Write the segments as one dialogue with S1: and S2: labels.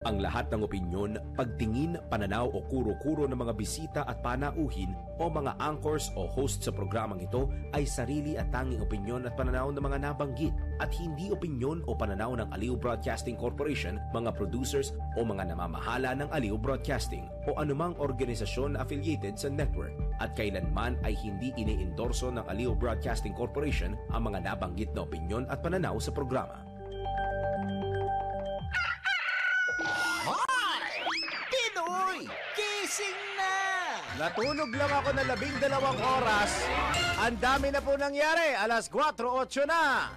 S1: Ang lahat ng opinyon, pagtingin, pananaw o kuro-kuro ng mga bisita at panauhin o mga anchors o host sa programang ito ay sarili at tanging opinyon at pananaw ng mga nabanggit at hindi opinyon o pananaw ng Aliw Broadcasting Corporation, mga producers o mga namamahala ng Aliw Broadcasting o anumang organisasyon na affiliated sa network at kailanman ay hindi iniendorso ng Aliw Broadcasting Corporation ang mga nabanggit na opinyon at pananaw sa programa.
S2: Pinoy! Gising na!
S3: Natulog lang ako na 12 oras. Ang dami na po nangyari. Alas 4:08 na.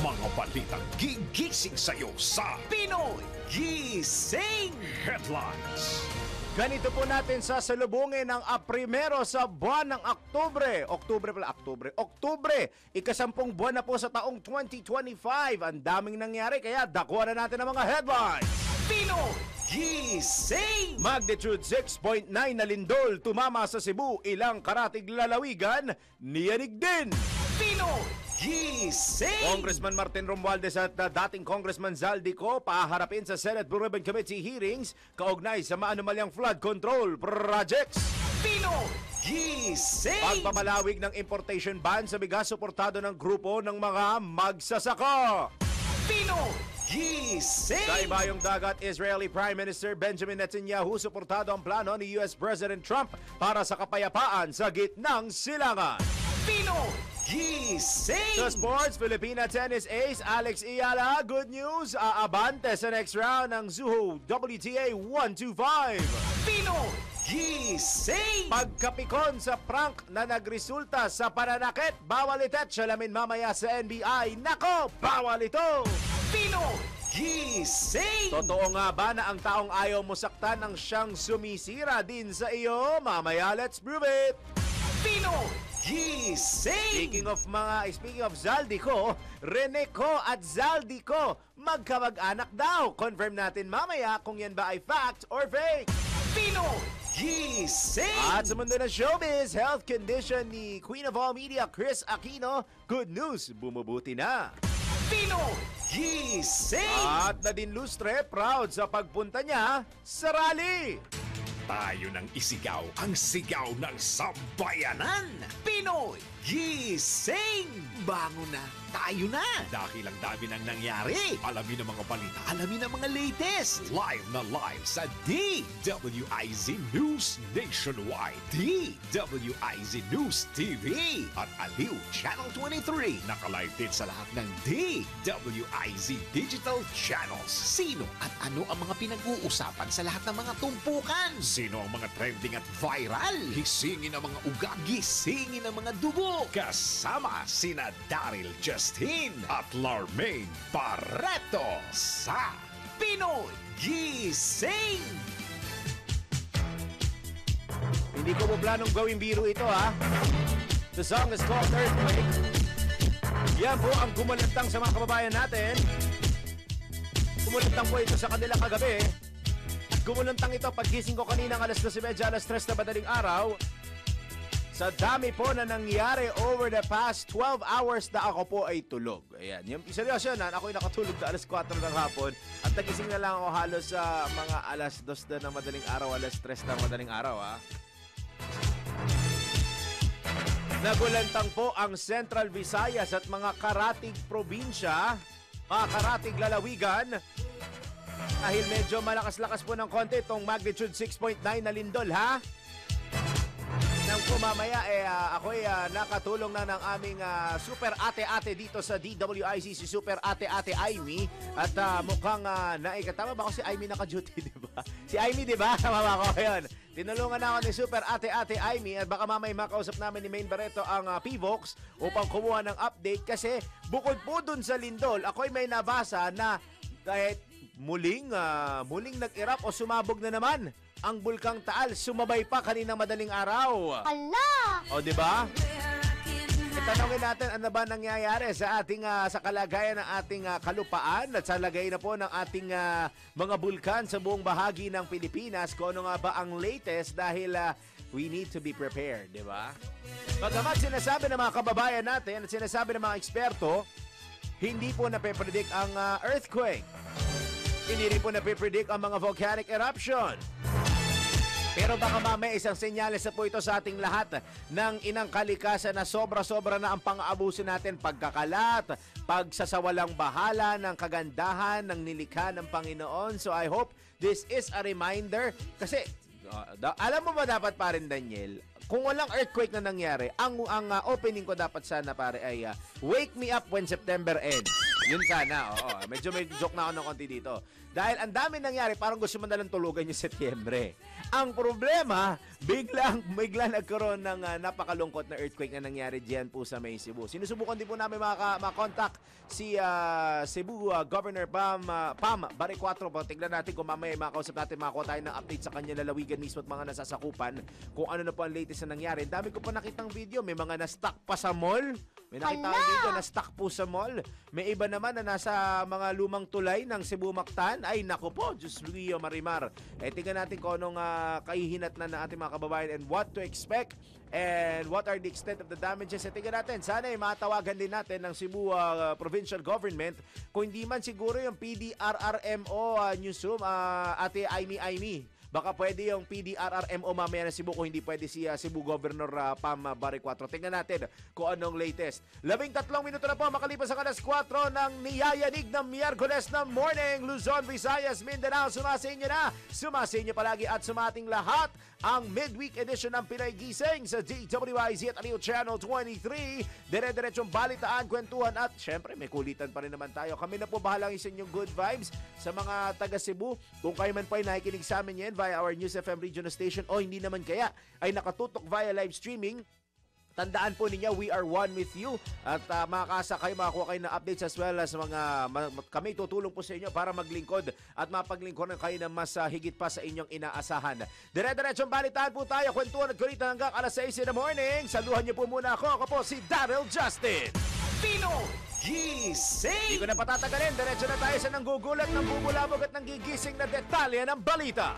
S4: Mga balitang gigising sa'yo sa
S2: Pinoy! Gising!
S4: Headlines.
S3: Ganito po natin sasalubungin ang primero sa buwan ng Oktubre. Ikasampung buwan na po sa taong 2025. Ang daming nangyari kaya dakuha na natin ang mga headlines.
S2: Pinoy! Gising!
S3: Magnitude 6.9 na lindol tumama sa Cebu, ilang karatig lalawigan, niyanig din.
S2: Pinoy! Gising!
S3: Congressman Martin Romualdez at dating Congressman Zaldico paharapin sa Senate Blue Ribbon Committee hearings kaugnay sa maanumalyang flood control projects.
S2: Pinoy! Gising!
S3: Pagpapalawig ng importation ban sa bigas suportado ng grupo ng mga magsasaka.
S2: Pinoy! Gising!
S3: Sa ibayong dagat, Israeli Prime Minister Benjamin Netanyahu suportado ang plano ni US President Trump para sa kapayapaan sa gitnang silangan.
S2: Pinoy! Gising!
S3: Sa sports, Filipina tennis ace Alex Iyala, good news, aabante sa next round ng Zuho WTA 125.
S2: Pinoy! Gising!
S3: Pagkapikon sa prank na nagresulta sa pananakit, bawal ito at salamin mamaya sa NBI. Nako, bawal ito!
S2: Pinoy! Gising!
S3: Totoo nga ba na ang taong ayaw mo saktan ang siyang sumisira din sa iyo? Mamaya, let's prove it!
S2: Pinoy! Gising!
S3: Speaking of Zaldico, Reneco at Zaldico, magkamag-anak daw. Confirm natin mamaya kung yan ba ay fact or fake.
S2: Pinoy! Gising!
S3: At sa mundo ng showbiz, health condition ni Queen of All Media, Chris Aquino, good news, bumubuti na.
S2: Pinoy! Gising!
S3: At Nadine Lustre, proud sa pagpunta niya sa rally.
S4: Tayo nang isigaw ang sigaw ng sambayanan.
S2: Pinoy! Gising! Bangon na! Tayo na!
S4: Dahil ang dami nang nangyari. Alamin ang mga balita.
S2: Alamin ang mga latest!
S4: Live na live sa DWIZ News Nationwide, DWIZ News TV at Aliw Channel 23. Nakalive din sa lahat ng DWIZ Digital Channels.
S2: Sino at ano ang mga pinag-uusapan sa lahat ng mga tumpukan?
S4: Sino ang mga trending at viral?
S2: Gisingin ang mga ugat.
S4: Gisingin ang mga dugo. Kasama sina Daryl Justin at Larmaine Barreto sa
S2: Pinoy Gising!
S3: Hindi ko mo planong gawing biro ito, ha? The song is called Earthquake. Yan po ang kumulantang sa mga kababayan natin. Kumulantang po ito sa kanila kagabi. At kumulantang ito paggising ko kaninang alas 12:30, alas 3 na madaling araw. Sa dami po na nangyari over the past 12 hours na ako po ay tulog. Ayan, yung seryoso na, ako'y nakatulog na alas 4 ng hapon at nagising na lang ako halos sa mga alas 2 na ng madaling araw, alas 3 na madaling araw, ha. Nagulantang po ang Central Visayas at mga karatig probinsya, mga karatig lalawigan, dahil medyo malakas-lakas po ng konti itong magnitude 6.9 na lindol, ha. Nang po mamaya, ako'y nakatulong na ng aming super ate-ate dito sa DWIZ, si super ate-ate Aimee. At mukhang naikatama ba ako si Aimee naka-duty, di ba? Si Aimee, di ba? Tama ko yun. Tinulungan na ako ni super ate-ate Aimee at baka mamaya makausap namin ni Maine Barreto ang PVOX upang kumuha ng update. Kasi bukod po dun sa lindol, ako'y may nabasa na kahit muling nag-erupt o sumabog na naman ang Bulkang Taal, sumabay pa kaninang madaling araw.
S5: Ala!
S3: O, di ba? Itanongin natin ano ba nangyayari sa ating sa kalagayan ng ating kalupaan at sa lagay na po ng ating mga bulkan sa buong bahagi ng Pilipinas. Kung ano nga ba ang latest dahil we need to be prepared, di ba? Bagamat sinasabi ng mga kababayan natin at sinasabi ng mga eksperto, hindi po nape-predict ang earthquake. Hindi rin po napipredict ang mga volcanic eruption. Pero baka mamaya isang senyales na po ito sa ating lahat ng inang kalikasan na sobra-sobra na ang pang-aabuso natin, pagkakalat, pagsasawalang bahala ng kagandahan ng nilikha ng Panginoon. So I hope this is a reminder kasi alam mo ba dapat pa rin, Daniel, kung walang earthquake na nangyari, ang opening ko dapat sana pare ay wake me up when September ends. Yun sana, oo. Medyo may joke na ako ng konti dito. Dahil ang dami nangyari, parang gusto mo nalang tulugan yung Setyembre. Ang problema, bigla nagkaroon ng napakalungkot na earthquake na nangyari diyan po sa May Cebu. Sinusubukan din po namin makakontak si Cebu Governor Pam Baricuatro. Tignan natin kung mamaya makausap natin, makakuha tayo ng update sa kanya lalawigan mismo at mga nasasakupan kung ano na po ang latest na nangyari. Dami ko pa nakitang video, may mga na-stuck pa sa mall. May nakita ko video na stuck po sa mall. May iba naman na nasa mga lumang tulay ng Cebu Mactan. Ay, naku po, Diyos Rio Marimar. Tingnan natin kung anong kahihinat na ng ating mga kababayan and what to expect and what are the extent of the damages. Tingnan natin, sana matawagan din natin ng Cebu Provincial Government. Kung hindi man siguro yung PDRRMO newsroom, Ate Aimee. Baka pwede yung PDRRMO mamaya na Cebu kung hindi pwede si Cebu Governor Pam Baricuatro. Tingnan natin kung anong latest. 13 minuto na po makalipas ang alas 4 ng niyayanig ng Miyerkules na morning. Luzon, Visayas, Mindanao, sumasinyo na. Sumasinyo palagi at sumating lahat ang midweek edition ng Pinoy Gising sa DWIZ at Aliw Channel 23. Dire-diretsong balitaan, kwentuhan at syempre may kulitan pa rin naman tayo. Kami na po bahalang isa inyong good vibes sa mga taga Cebu. Kung kayo man po ay nakikinig sa amin yan via our News FM regional station o hindi naman kaya ay nakatutok via live streaming, tandaan po ninyo, we are one with you at makakasa kayo, makakuha kayo ng updates as well as kami tutulong po sa inyo para maglingkod at mapaglingkod kayo ng mas higit pa sa inyong inaasahan. Dire-diretsong balitaan po tayo, kwentuhan at kulitan hanggang alas 6 in the morning. Saluhan niyo po muna ako po si Daryl Justin.
S4: Pinoy Gising!
S3: Hindi ko na patatagalin, diretso na tayo sa nanggugulat, ng bubulabog at nanggigising na detalye ng balita.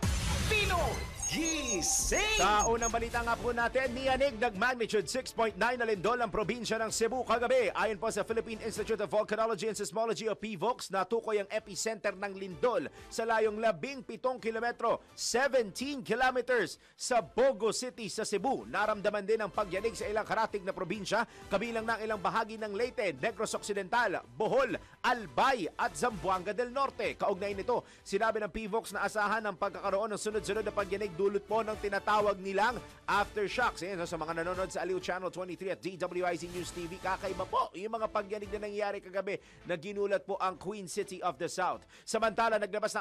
S4: Pinoy Gising!
S3: Sa unang balita nga po natin, niyanig nag-magnitude 6.9 na lindol ang probinsya ng Cebu kagabi. Ayon po sa Philippine Institute of Volcanology and Seismology o PVOX, natukoy ang epicenter ng lindol sa layong 17 kilometro, 17 kilometers sa Bogo City sa Cebu. Naramdaman din ang pagyanig sa ilang karatig na probinsya, kabilang ng ilang bahagi ng Leyte, Negros Occidental, Bohol, Albay at Zamboanga del Norte. Kaugnay nito, sinabi ng PVOX na asahan ang pagkakaroon ng sunod-sunod na pagyanig dulot po ng tinatawag nilang aftershocks. Ayan, sa mga nanonood sa Aliw Channel 23 at DWIZ News TV, kakaiba po yung mga pagyanig na nangyari kagabi na ginulat po ang Queen City of the South. Samantala, naglabas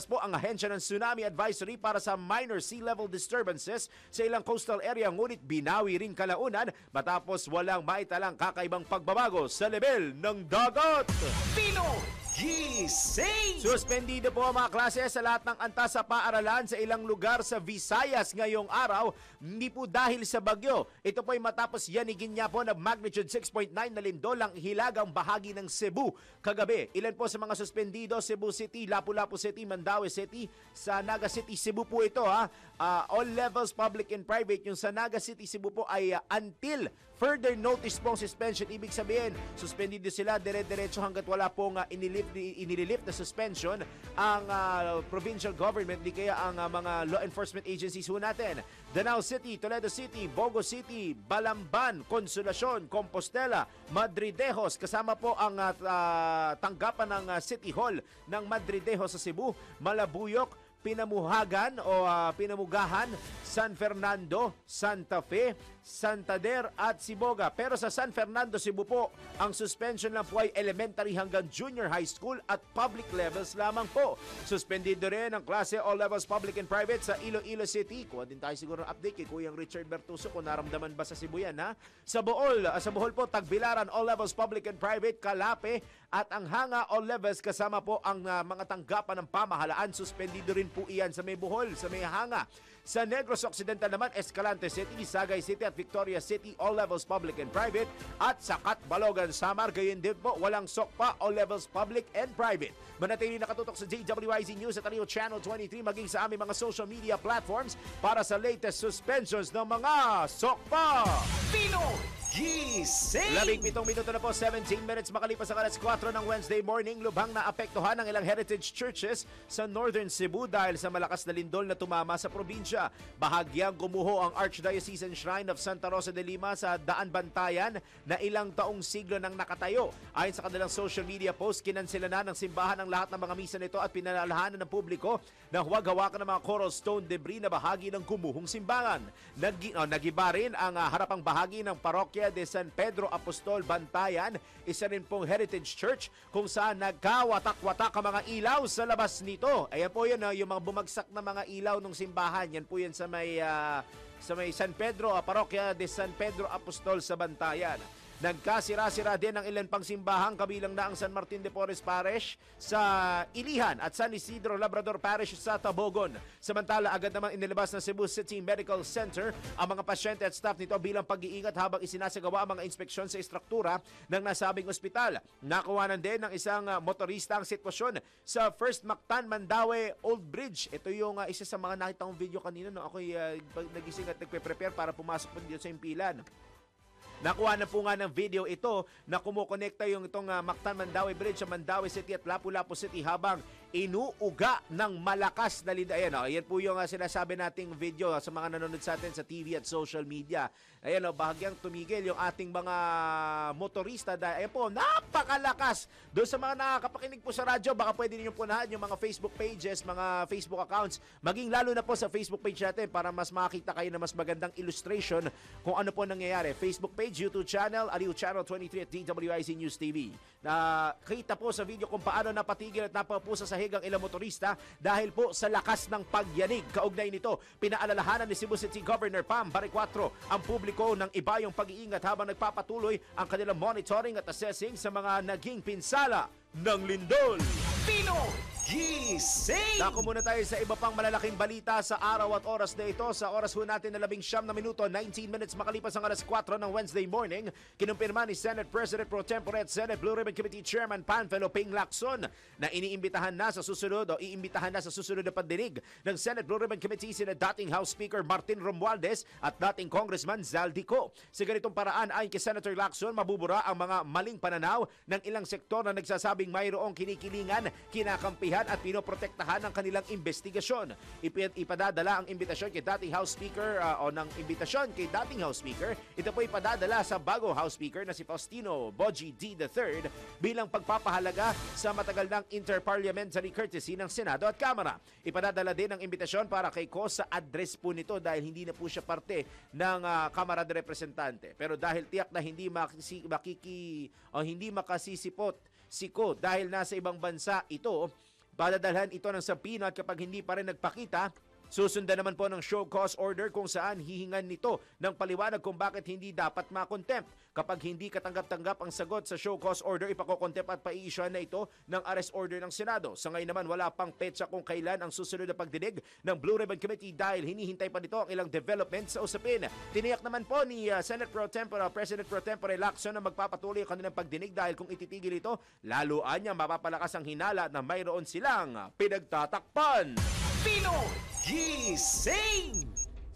S3: po ang ahensya ng Tsunami Advisory para sa minor sea level disturbances sa ilang coastal area, ngunit binawi rin kalaunan matapos walang maitalang kakaibang pagbabago sa level ng dagat.
S4: Pinoy Gising!
S3: Suspendido po ang mga klase sa lahat ng antas sa paaralan sa ilang lugar sa Visayas ngayong araw. Hindi po dahil sa bagyo. Ito po ay matapos yanigin niya po na magnitude 6.9 na lindol ang hilagang bahagi ng Cebu kagabi. Ilan po sa mga suspendido: Cebu City, Lapu-Lapu City, Mandaue City, sa Naga City, Cebu po ito all levels public and private. Yung sa Naga City, Cebu po ay until further notice pong suspension. Ibig sabihin, suspendido sila dire-diretso hanggat wala pong inililift na suspension ang provincial government, di kaya ang mga law enforcement agencies ho natin. Danao City, Toledo City, Bogo City, Balamban, Consolacion, Compostela, Madridejos, kasama po ang tanggapan ng City Hall ng Madridejos sa Cebu, Malabuyok, Pinamugahan, San Fernando, Santa Fe, Santander at Siboga. Pero sa San Fernando, Cebu po, ang suspension lang po ay elementary hanggang junior high school at public levels lamang po. Suspendido rin ang klase all levels public and private sa Iloilo City. Kuha din tayo siguro ng update kay Kuyang Richard Bertuso kung naramdaman ba sa Cebu yan, ha? Sa Bohol po, Tagbilaran all levels public and private, Kalape at ang Hanga all levels, kasama po ang mga tanggapan ng pamahalaan. Suspendido rin po iyan sa may Bohol, sa may Hanga. Sa Negros Occidental naman, Escalante City, Sagay City at Victoria City, all levels public and private. At sa Catbalogan, Samar, gayon din po, walang sokpa, all levels public and private. Manatili nakatutok sa DWIZ News at Aliw Channel 23, maging sa aming mga social media platforms para sa latest suspensions ng mga sokpa.
S4: Pinoy Gising!
S3: 17 minuto na po, 17 minutes makalipas ang alas 4 ng Wednesday morning. Lubhang na apektuhan ng ilang heritage churches sa Northern Cebu dahil sa malakas na lindol na tumama sa probinsya. Bahagyang gumuho ang Archdiocesan Shrine of Santa Rosa de Lima sa Daan Bantayan na ilang taong siglo nang nakatayo. Ayon sa kanilang social media post, kinansela na ng simbahan ang lahat ng mga misa nito at pinalalahanan ng publiko na huwag hawakan ng mga coral stone debris na bahagi ng gumuhong simbahan. Nagiba rin ang harapang bahagi ng parokya de San Pedro Apostol Bantayan, isa rin pong heritage church kung saan nagkawatak-watak ang mga ilaw sa labas nito. Ayan po yun, yung mga bumagsak na mga ilaw ng simbahan. Yan po yan sa may San Pedro, parokya de San Pedro Apostol sa Bantayan. Nagkasira-sira din ang ilan pang simbahan kabilang na ang San Martin de Porres Parish sa Ilihan at San Isidro Labrador Parish sa Tabogon. Samantala, agad namang inilabas ng Cebu City Medical Center ang mga pasyente at staff nito bilang pag-iingat habang isinasagawa ang mga inspeksyon sa istruktura ng nasabing ospital. Nakuhanan din ng isang motorista ang sitwasyon sa First Mactan Mandaue Old Bridge. Ito yung isa sa mga nakita kong video kanina nung ako'y nagising at nagpe-prepare para pumasok po dito sa impilan. Nakuha na po nga ng video ito na kumukonekta yung itong Mactan Mandaue Bridge sa Mandaue City at Lapu-Lapu City habang inuuga ng malakas na lindol. Ayan po yung sinasabi nating video sa mga nanonood sa atin sa TV at social media. Ayan bahagyang tumigil yung ating mga motorista dahil ayan po, napakalakas. Doon sa mga nakakapakinig po sa radyo, baka pwede niyo punahan yung mga Facebook pages, mga Facebook accounts, maging lalo na po sa Facebook page natin para mas makita kayo na mas magandang illustration kung ano po nangyayari. Facebook page, YouTube channel, Aliw Channel 23 at DWIZ News TV. Nakita po sa video kung paano napatigil at napapusa sa higang ilang motorista dahil po sa lakas ng pagyanig. Kaugnay nito, pinaalalahanan ni Cebu City Governor Pam Baricuatro ang publiko ng iba yung pag-iingat habang nagpapatuloy ang kanilang monitoring at assessing sa mga naging pinsala ng lindol.
S4: Gising!
S3: Dako muna tayo sa iba pang malalaking balita sa araw at oras na ito. Sa oras ho natin na 19 na minuto, 19 minutes makalipas ang alas 4 ng Wednesday morning, kinumpirma ni Senate President Pro Tempore at Senate Blue Ribbon Committee Chairman Panfilo Ping Lacson na iimbitahan na sa susunod na pandinig ng Senate Blue Ribbon Committee sina dating House Speaker Martin Romualdez at dating Congressman Zaldico. Sa ganitong paraan, ayon kay Senator Lacson, mabubura ang mga maling pananaw ng ilang sektor na nagsasabing mayroong kinikilingan, kinakampihan at pinoprotektahan ng kanilang investigasyon. Ipadadala ang imbitasyon kay dating House Speaker Ito po ipadadala sa bago House Speaker na si Faustino Boji D. III bilang pagpapahalaga sa matagal ng interparliamentary courtesy ng Senado at Kamara. Ipadadala din ang imbitasyon para kay Ko sa address po nito dahil hindi na po siya parte ng Kamara de Representante. Pero dahil tiyak na hindi makasisipot si Ko dahil nasa ibang bansa ito, padadalhan ito ng sabina at kapag hindi pa rin nagpakita, susundan naman po ng show cause order kung saan hihingan nito ng paliwanag kung bakit hindi dapat makontempt. Kapag hindi katanggap-tanggap ang sagot sa show cause order, ipakokontempt at paiisyuhan na ito ng arrest order ng Senado. Sa ngayon naman, wala pang petsa kung kailan ang susunod na pagdinig ng Blue Ribbon Committee dahil hinihintay pa nito ang ilang development sa usapin. Tiniyak naman po ni President Pro Tempore Lacson na magpapatuloy ang kanilang pagdinig dahil kung ititigil ito, laluan niya mapapalakas ang hinala na mayroon silang pinagtatakpan.
S4: Gising!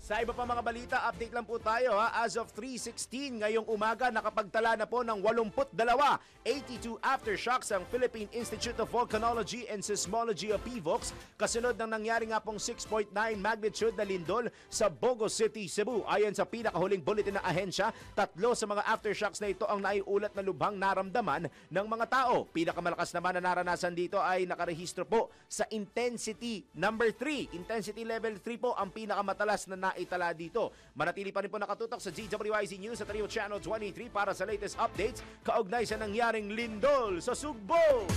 S3: Sa iba pa mga balita, update lang po tayo As of 3:16 ngayong umaga, nakapagtala na po ng 82 aftershocks ang Philippine Institute of Volcanology and Seismology o PVOX kasunod ng nangyari nga pong 6.9 magnitude na lindol sa Bogo City, Cebu. Ayon sa pinakahuling bulletin ng ahensya, 3 sa mga aftershocks na ito ang naiulat na lubhang naramdaman ng mga tao. Pinakamalakas naman na naranasan dito ay nakarehistro po sa intensity number 3. Intensity level 3 po ang pinakamatalas na naitala dito. Manatili pa rin po nakatutok sa DWIZ News at Aliw Channel 23 para sa latest updates kaugnay sa nangyaring lindol sa Sugbo.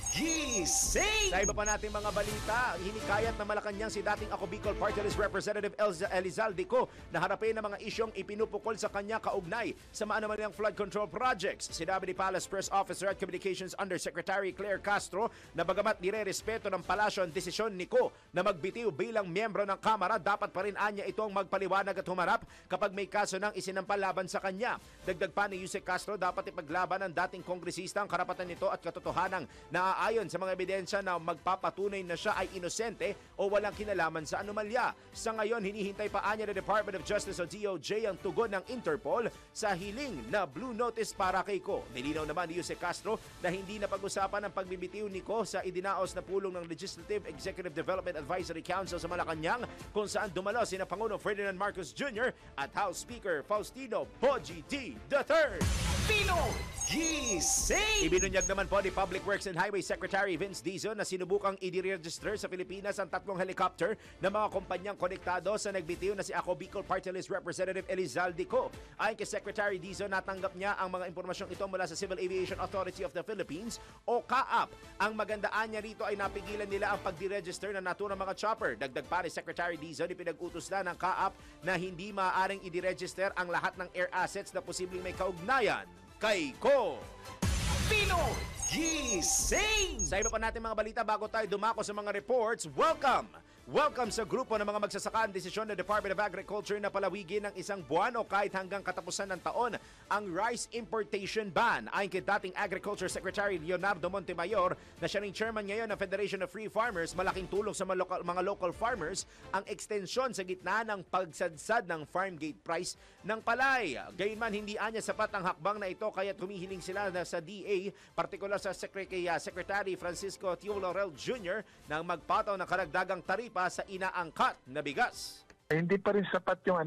S4: Gising!
S3: Sa iba pa nating mga balita, hinikayat na Malacanang si dating Ako Bicol Party List Representative Elizalde na harapin ang mga isyong ipinupukol sa kanya kaugnay sa maanamanang flood control projects. Sinabi ni Palace Press Officer at Communications Undersecretary Claire Castro na bagamat nire-respeto ng palasyo ang desisyon ni Ko na magbitiw bilang miyembro ng Kamara, dapat pa rin anya itong magpaliwanag at humarap kapag may kaso ng isinampal laban sa kanya. Dagdag pa ni Yusek Castro, dapat ipaglaban ng dating kongresista ang karapatan nito at katotohanan katotohanang naaayon sa mga ebidensya na magpapatunay na siya ay inosente o walang kinalaman sa anomalya. Sa ngayon, hinihintay pa anya ng Department of Justice o DOJ ang tugon ng Interpol sa hiling na Blue Notice para kay Ko. Nilinaw naman ni Jose Castro na hindi na pag-usapan ang pagbibitiw ni Ko sa idinaos na pulong ng Legislative Executive Development Advisory Council sa Malacanang, kung saan dumalo sina Pangulong Ferdinand Marcos Jr. at House Speaker Faustino Bogie D. III.
S4: Pinoy Gising!
S3: Ibinunyag naman po ni Public Works and Highway Secretary Vince Dizon na sinubukang i-register sa Pilipinas ang 3 helicopter ng mga kumpanyang konektado sa nagbitiw na si Ako Bicol Party List Representative Elizalde Co. Ayon kay Secretary Dizon, natanggap niya ang mga impormasyong ito mula sa Civil Aviation Authority of the Philippines o CAAP. Ang magandaan niya rito ay napigilan nila ang pag-register na naturang mga chopper. Dagdag pa ni Secretary Dizon, ipinag-utos na ng CAAP na hindi maaaring i-register ang lahat ng air assets na posibleng may kaugnayan kay Ko.
S4: Pinoy Gising!
S3: Sa iba pa natin mga balita bago tayo dumako sa mga reports, Welcome sa grupo ng mga magsasaka ang desisyon ng Department of Agriculture na palawigin ng 1 buwan o kahit hanggang katapusan ng taon ang rice importation ban. Ayon kay dating Agriculture Secretary Leonardo Montemayor na siya ring chairman ngayon ng Federation of Free Farmers, malaking tulong sa mga local farmers ang ekstensyon sa gitna ng pagsadsad ng farm gate price ng palay. Gayunman, hindi anya sapat ang hakbang na ito kaya humihiling sila sa DA, partikular sa Secretary Francisco Tio Laurel Jr. na magpataw ng karagdagang taripa sa inaangkat na bigas.
S5: Hindi pa rin sapat yung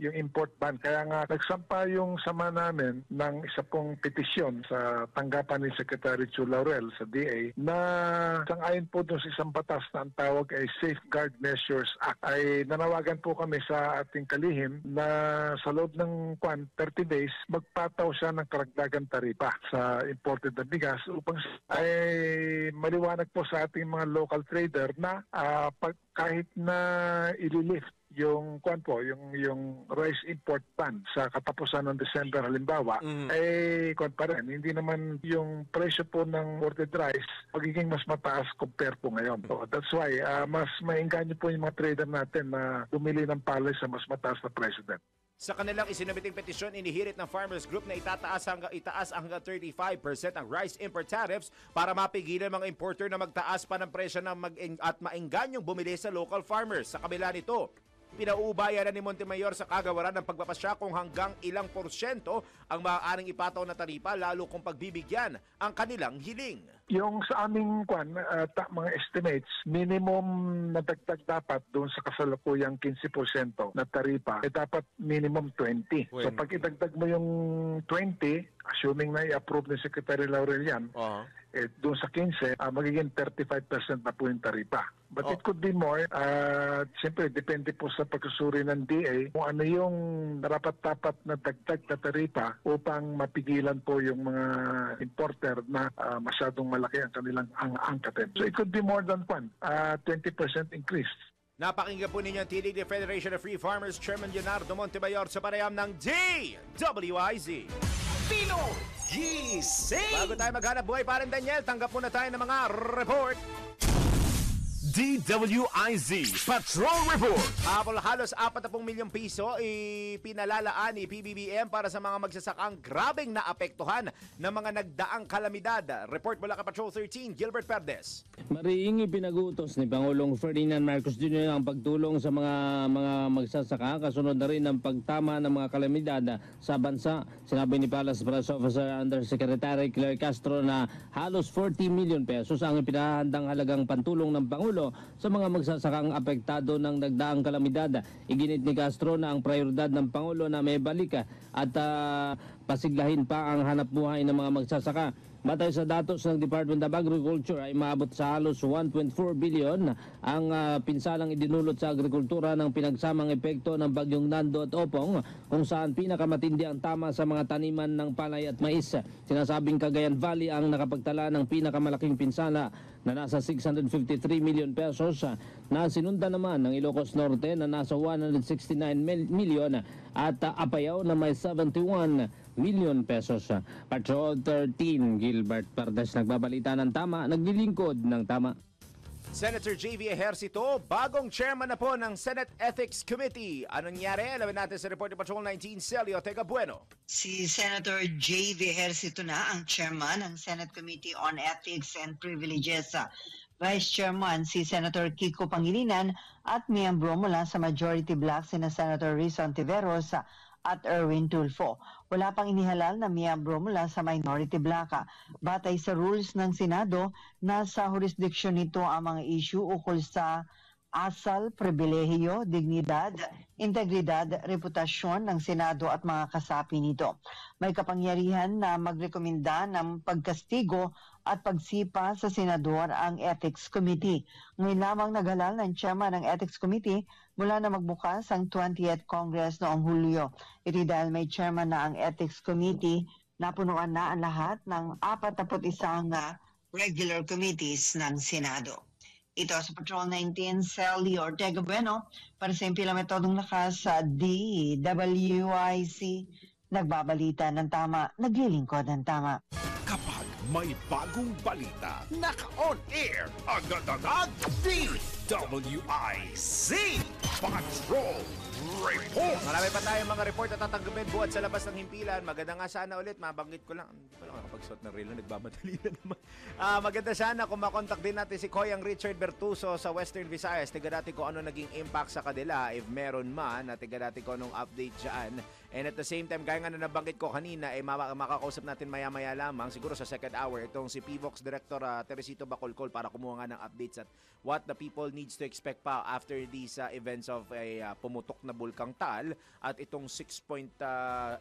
S5: yung import ban. Kaya nga nagsampa yung sama namin ng isa pong petisyon sa tanggapan ni Secretary Chu Laurel sa DA na sang-ayon po doon sa isang batas na ang tawag ay Safeguard Measures Act. Ay nanawagan po kami sa ating kalihim na sa loob ng 30 days magpataw siya ng karagdagang taripa sa imported na bigas upang ay maliwanag po sa ating mga local trader na kahit na ililift yung yung rice import ban sa katapusan ng December halimbawa, pa rin. Hindi naman yung presyo po ng imported rice magiging mas mataas compare po ngayon. So that's why mas maingganyo po yung mga trader natin na bumili ng palay sa mas mataas na presyo din.
S3: Sa kanilang isinumiting petisyon, inihirit ng Farmers Group na itaas hanggang 35% ang rice import tariffs para mapigilan mga importer na magtaas pa ng presyo at mainganyong bumili sa local farmers. Sa kabila nito, pinauubayan na ni Montemayor sa kagawaran ng pagpapasya kung hanggang ilang porsyento ang maaaring ipataw na taripa lalo kung pagbibigyan ang kanilang hiling.
S5: Yung sa aming mga estimates, minimum na dagdag dapat doon sa kasalukuyang 15% na taripa, dapat minimum 20. So pag idagdag mo yung 20, assuming na i-approve ni Secretary Laurel yan, doon sa 15, magiging 35% na po yung taripa. But it could be more. Siyempre, depende po sa pagsusuri ng DA kung ano yung dapat na dagdag na taripa upang mapigilan po yung mga importer na masyadong malaki ang kanilang angkatin. So it could be more than 20% increase.
S3: Napakinggan po ninyo ang tinig ni Federation of Free Farmers Chairman Leonardo Montemayor sa panayam ng DWIZ.
S4: Pinoy Gising!
S3: Bago tayo maghanap buhay, parang Daniel, tanggap muna tayo ng mga report.
S1: DWIZ Patrol Report.
S3: Halos 40 milyong piso ipinalalaan ni PBBM para sa mga magsasakang grabeng naapektuhan ng mga nagdaang kalamidad. Report mula ka Patrol 13, Gilbert Perdes.
S6: Mariing ipinagutos ni Pangulong Ferdinand Marcos Jr. ang pagtulong sa mga magsasaka kasunod na rin ng pagtama ng mga kalamidad sa bansa. Sinabi ni Palace Press Officer Undersecretary Claire Castro na halos 40 million pesos ang ipinahandang halagang pantulong ng Pangulo sa mga magsasakang apektado ng nagdaang kalamidad. Iginit ni Castro na ang prioridad ng Pangulo na may balik at pasiglahin pa ang hanapbuhay ng mga magsasaka. Batay sa datos ng Department of Agriculture ay maabot sa halos 1.4 billion ang pinsalang idinulot sa agrikultura ng pinagsamang epekto ng bagyong Nando at Opong, kung saan pinakamatindi ang tama sa mga taniman ng palay at mais. Sinasabing Cagayan Valley ang nakapagtala ng pinakamalaking pinsala na nasa 653 million pesos, na sinundan naman ng Ilocos Norte na nasa 169 million at Apayao na may 71 million pesos. Patrol 13, Gilbert Perdes nagbabalita ng tama, naglilingkod ng tama.
S3: Senator J.V. Ejercito, bagong chairman na po ng Senate Ethics Committee. Anong nangyari? Alamin natin sa report ni Patrol 19, Celio Tega Bueno.
S7: Si Senator J.V. Ejercito na ang chairman ng Senate Committee on Ethics and Privileges. Vice Chairman si Senator Kiko Pangilinan at miyembro mula sa Majority Bloc sina Senator Rizon Tiveros at Erwin Tulfo. Wala pang inihalal na miyembro mula sa Minority Bloc. Batay sa rules ng Senado, nasa jurisdiction nito ang mga issue ukol sa asal, pribilehiyo, dignidad, integridad, reputasyon ng Senado at mga kasapi nito. May kapangyarihan na magrekomenda ng pagkastigo at pagsipa sa senador ang Ethics Committee. Ngayon lamang naghalal ng chairman ng Ethics Committee mula na magbukas ang 20th Congress noong Hulyo. Ito dahil may chairman na ang Ethics Committee, napunuan na ang lahat ng 41 regular committees ng Senado. Ito sa Patrol 19, Celio Ortega Bueno, para sa Impila Metodong Lakas sa DWIC. Nagbabalita ng tama, naglilingkod ng tama.
S4: Kapag may bagong balita, naka-on air, agad-agad, DWIC Patrol Report.
S3: Marami pa tayong mga report na tatanggapin buhat sa labas ng himpilan. Maganda nga sana ulit, mabanggit ko lang. Hindi ko lang nakapag-suot ng relo, nagmamadali na naman. Maganda sana kung makontak din natin si Koyang Richard Bertuso sa Western Visayas. Tiga natin kung ano naging impact sa kanila, if meron man, at tiga natin kung anong update dyan. And at the same time, gaya nga na nabanggit ko kanina, makakausap natin maya-maya lamang, siguro sa second hour, itong si PVOX Director Teresito Bacolcol para kumuha nga ng updates at what the people needs to expect pa after these events of a pumutok na bulkang Taal at itong 6.9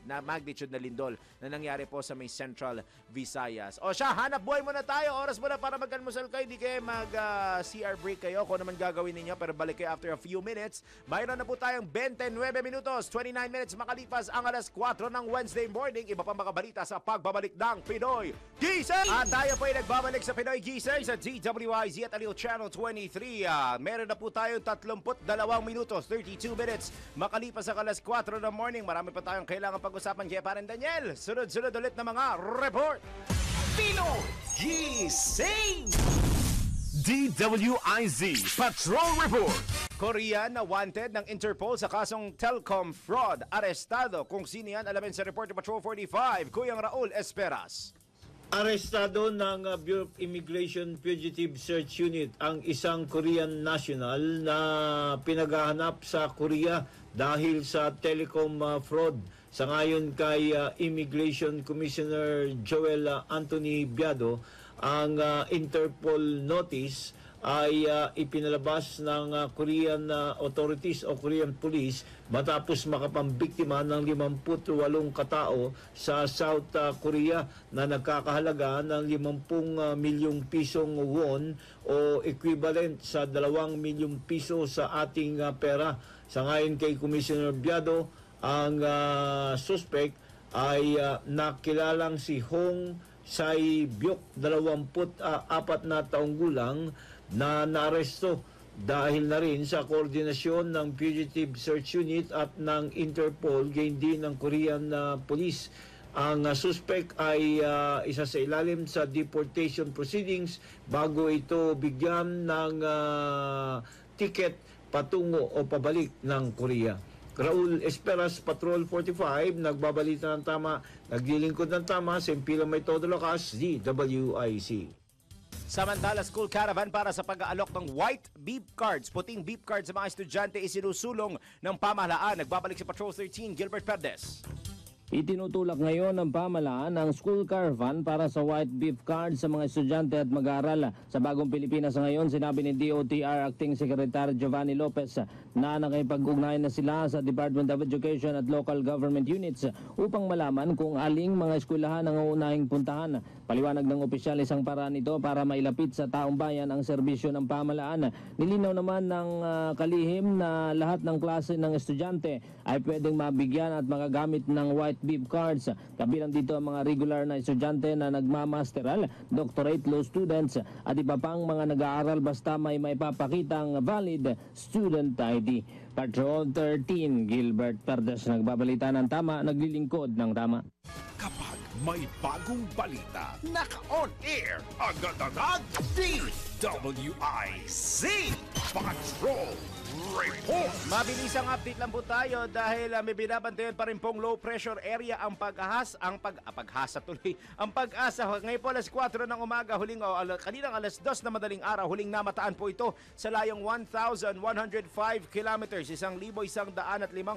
S3: na magnitude na lindol na nangyari po sa may Central Visayas. O siya, hanap buhay muna tayo. Oras mo na para mag-almusal kayo. Hindi kayo mag-CR break kayo kung naman gagawin ninyo. Pero balik kayo after a few minutes. Mayroon na po tayong 29 minutos, 29 minutes makalipas ang alas 4 ng Wednesday morning. Iba pang mga balita sa pagbabalik ng Pinoy Gising! At tayo po ay nagbabalik sa Pinoy Gising sa DWIZ at Aliw Channel 23. Meron na po tayong 32 minutos, 32 minutes makalipas ang alas 4 ng morning. Marami pa tayong kailangan pag-usapan kaya Paren Daniel. Sunod-sunod ulit na mga report.
S4: Pinoy Gising!
S1: DWIZ Patrol Report.
S3: Korean na wanted ng Interpol sa kasong telecom fraud. Arestado. Kung sino yan, alamin sa report ni Patrol 45. Kuyang Raul Esperas.
S8: Arestado ng Bureau of Immigration Fugitive Search Unit ang isang Korean national na pinaghahanap sa Korea dahil sa telecom fraud. Sangayon kay Immigration Commissioner Joel Anthony Biado, ang Interpol notice ay ipinalabas ng Korean authorities o Korean police matapos makapambiktima ng 58 katao sa South Korea na nagkakahalaga ng 50 milyong pisong won o equivalent sa 2 milyong piso sa ating pera. Sangayon kay Commissioner Biado, ang suspect ay nakilalang si Hong Sai-byuk, 24 na taong gulang, na naaresto dahil na rin sa koordinasyon ng Fugitive Search Unit at ng Interpol, gayon din ng Korean Police. Ang suspect ay isa sa ilalim sa deportation proceedings bago ito bigyan ng ticket patungo o pabalik ng Korea. Raul Esperas, Patrol 45, nagbabalita ng tama, naglilingkod ng tama, sa Impila Metodong Lakas, DWIC.
S3: Samantala, school caravan para sa pag-aalok ng white beep cards, puting beep cards sa mga estudyante isinusulong ng pamahalaan. Nagbabalik si Patrol 13, Gilbert Perdes.
S6: Itinutulak ngayon ng pamahalaan ang school caravan para sa white beef card sa mga estudyante at mag-aaral. Sa Bagong Pilipinas ngayon, sinabi ni DOTR Acting Secretary Giovanni Lopez na nakipag-ugnayan na sila sa Department of Education at local government units upang malaman kung aling mga eskwelahan ang uunahing puntahan. Paliwanag ng opisyal, isang paraan ito para mailapit sa taong bayan ang serbisyo ng pamahalaan. Nilinaw naman ng kalihim na lahat ng klase ng estudyante ay pwedeng mabigyan at magagamit ng white beef cards. Kabilang dito ang mga regular na estudyante na nagmamasteral, doctorate law students at iba pang mga nag-aaral basta may maipapakitang valid student ID. Patrol 13, Gilbert Perdes, nagbabalita ng tama, naglilingkod ng tama.
S4: Kapag may bagong balita, naka-on air, agad-agad, DWIZ Patrol Report.
S3: Mabilisang update lang po tayo dahil may binabantayan pa rin pong low pressure area ang pag-asa tuloy. Ang pag-asa ngayon po alas 4 ng umaga, kaninang alas 2 na madaling araw, huling namataan po ito sa layong 1,105 kilometers, 1,105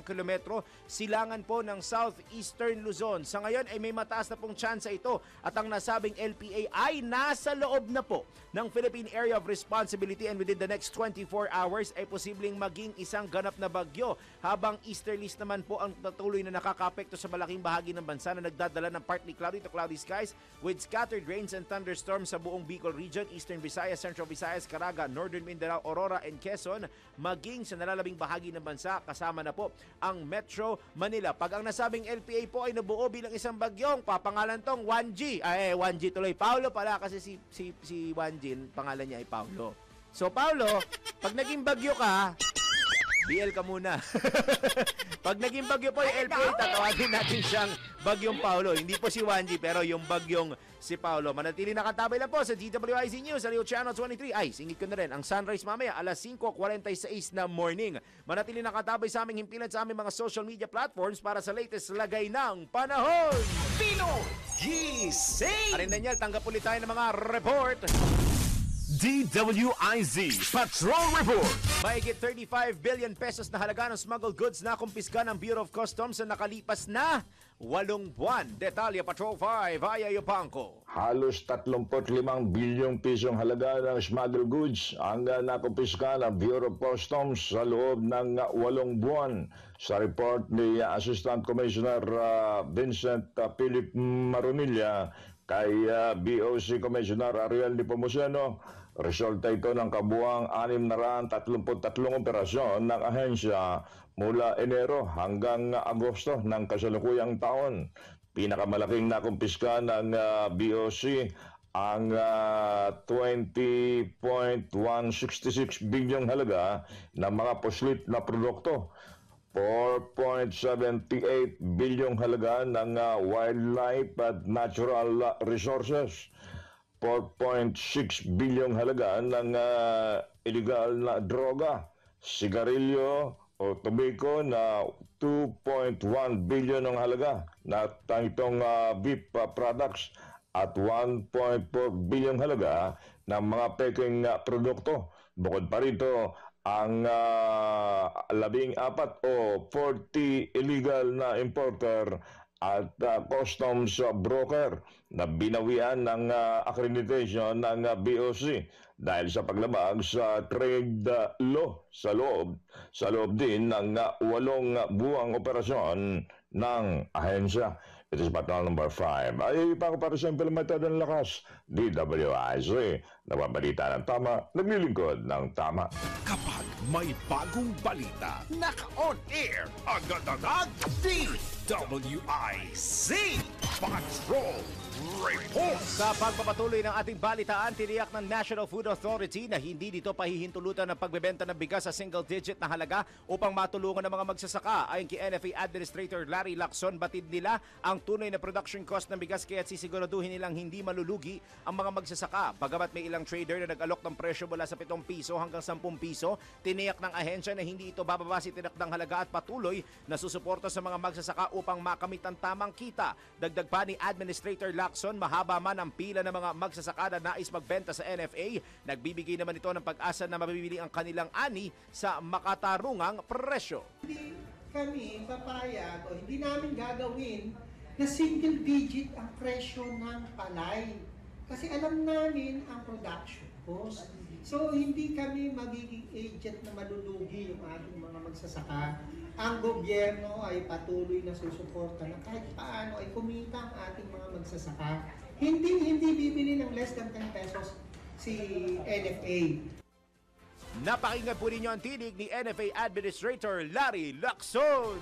S3: kilometro, silangan po ng southeastern Luzon. Sa ngayon ay may mataas na pong tsansa ito at ang nasabing LPA ay nasa loob na po ng Philippine Area of Responsibility and within the next 24 hours ay posibleng maging isang ganap na bagyo, habang easterlies naman po ang patuloy na nakakapekto sa malaking bahagi ng bansa na nagdadala ng partly cloudy to cloudy skies with scattered rains and thunderstorms sa buong Bicol region, Eastern Visayas, Central Visayas, Caraga, Northern Mindanao, Aurora and Quezon, maging sa nalalabing bahagi ng bansa kasama na po ang Metro Manila. Pag ang nasabing LPA po ay nabuo bilang isang bagyong, papangalan tong 1G. 1G tuloy. Paulo pala kasi si 1G, pangalan niya ay Paulo. So Paulo, pag naging bagyo ka, BL ka muna. Pag naging bagyo po yung LPA, tatawagin natin siyang Bagyong Paulo. Hindi po si 1G, pero yung bagyong si Paulo. Manatili nakatabay lang po sa DWIZ News, Aliw Channel 23. Ay, singit ko na rin. Ang sunrise mamaya, alas 5:46 na morning. Manatili nakatabay sa aming himpilan sa aming mga social media platforms para sa latest lagay ng panahon.
S4: Pino Gising!
S3: Arin Daniel, tanggap ulit tayo ng mga report.
S4: DWIZ Patrol Report.
S3: Mahigit 35 billion pesos na halaga ng smuggled goods na kumpiska ng Bureau of Customs sa nakalipas na 8 buwan. Detalye Patrol 5, Aya Yupanco.
S9: Halos 35 bilyong pisong halaga ng smuggled goods ang nakumpiska ng Bureau of Customs sa loob ng 8 buwan. Sa report ni Assistant Commissioner Vincent Philip Maronilla kay BOC Commissioner Ariel Nepomuceno, resulta ito ng kabuang 633 operasyon ng ahensya mula Enero hanggang Agosto ng kasalukuyang taon. Pinakamalaking nakumpiska ng BOC ang 20.166 bilyong halaga ng mga puslit na produkto. 4.78 bilyong halaga ng wildlife at natural resources. 4.6 bilyong halaga ng illegal na droga, sigarilyo o tobacco na 2.1 bilyon ng halaga na itong beef products at 1.4 bilyong halaga ng mga peking produkto. Bukod pa rito, ang 14 o 40 illegal na importer at customs broker na binawian ng accreditation ng BOC dahil sa paglabag sa trade law sa loob din ng 8 buwang operasyon ng ahensya. It is Patrol number 5. Ay, para sa implementado ng lakas, DWIZ. Nababalita ng tama, naglilingkod ng tama.
S4: Kapag may bagong balita, naka-on air, agad-agad, DWIZ Patrol Report.
S3: Sa pagpapatuloy ng ating balitaan, tiniyak ng National Food Authority na hindi dito pahihintulutan ng pagbebenta ng bigas sa single-digit na halaga upang matulungan ng mga magsasaka. Ayon kay NFA Administrator Larry Lacson, batid nila ang tunay na production cost ng bigas kaya sisiguraduhin nilang hindi malulugi ang mga magsasaka. Bagamat may ilang trader na nag-alok ng presyo mula sa 7 piso hanggang 10 piso, tiniyak ng ahensya na hindi ito bababa sa tinakdang halaga at patuloy na susuporta sa mga magsasaka upang makamit ang tamang kita. Dagdag pa ni Administrator Lacson, mahaba man ang pila ng mga magsasaka na nais magbenta sa NFA, nagbibigay naman ito ng pag-asa na mabibili ang kanilang ani sa makatarungang presyo.
S10: Hindi kami papayag o hindi namin gagawin na single digit ang presyo ng palay. Kasi alam namin ang production cost. So hindi kami magiging agent na malulugi yung ating mga magsasaka. Ang gobyerno ay patuloy na susuporta na kahit paano ay kumita ang ating mga magsasaka. Hindi bibili ng less than 10 pesos si NFA.
S3: Napakinggan po ninyo ang tinig ni NFA Administrator Larry Lacson.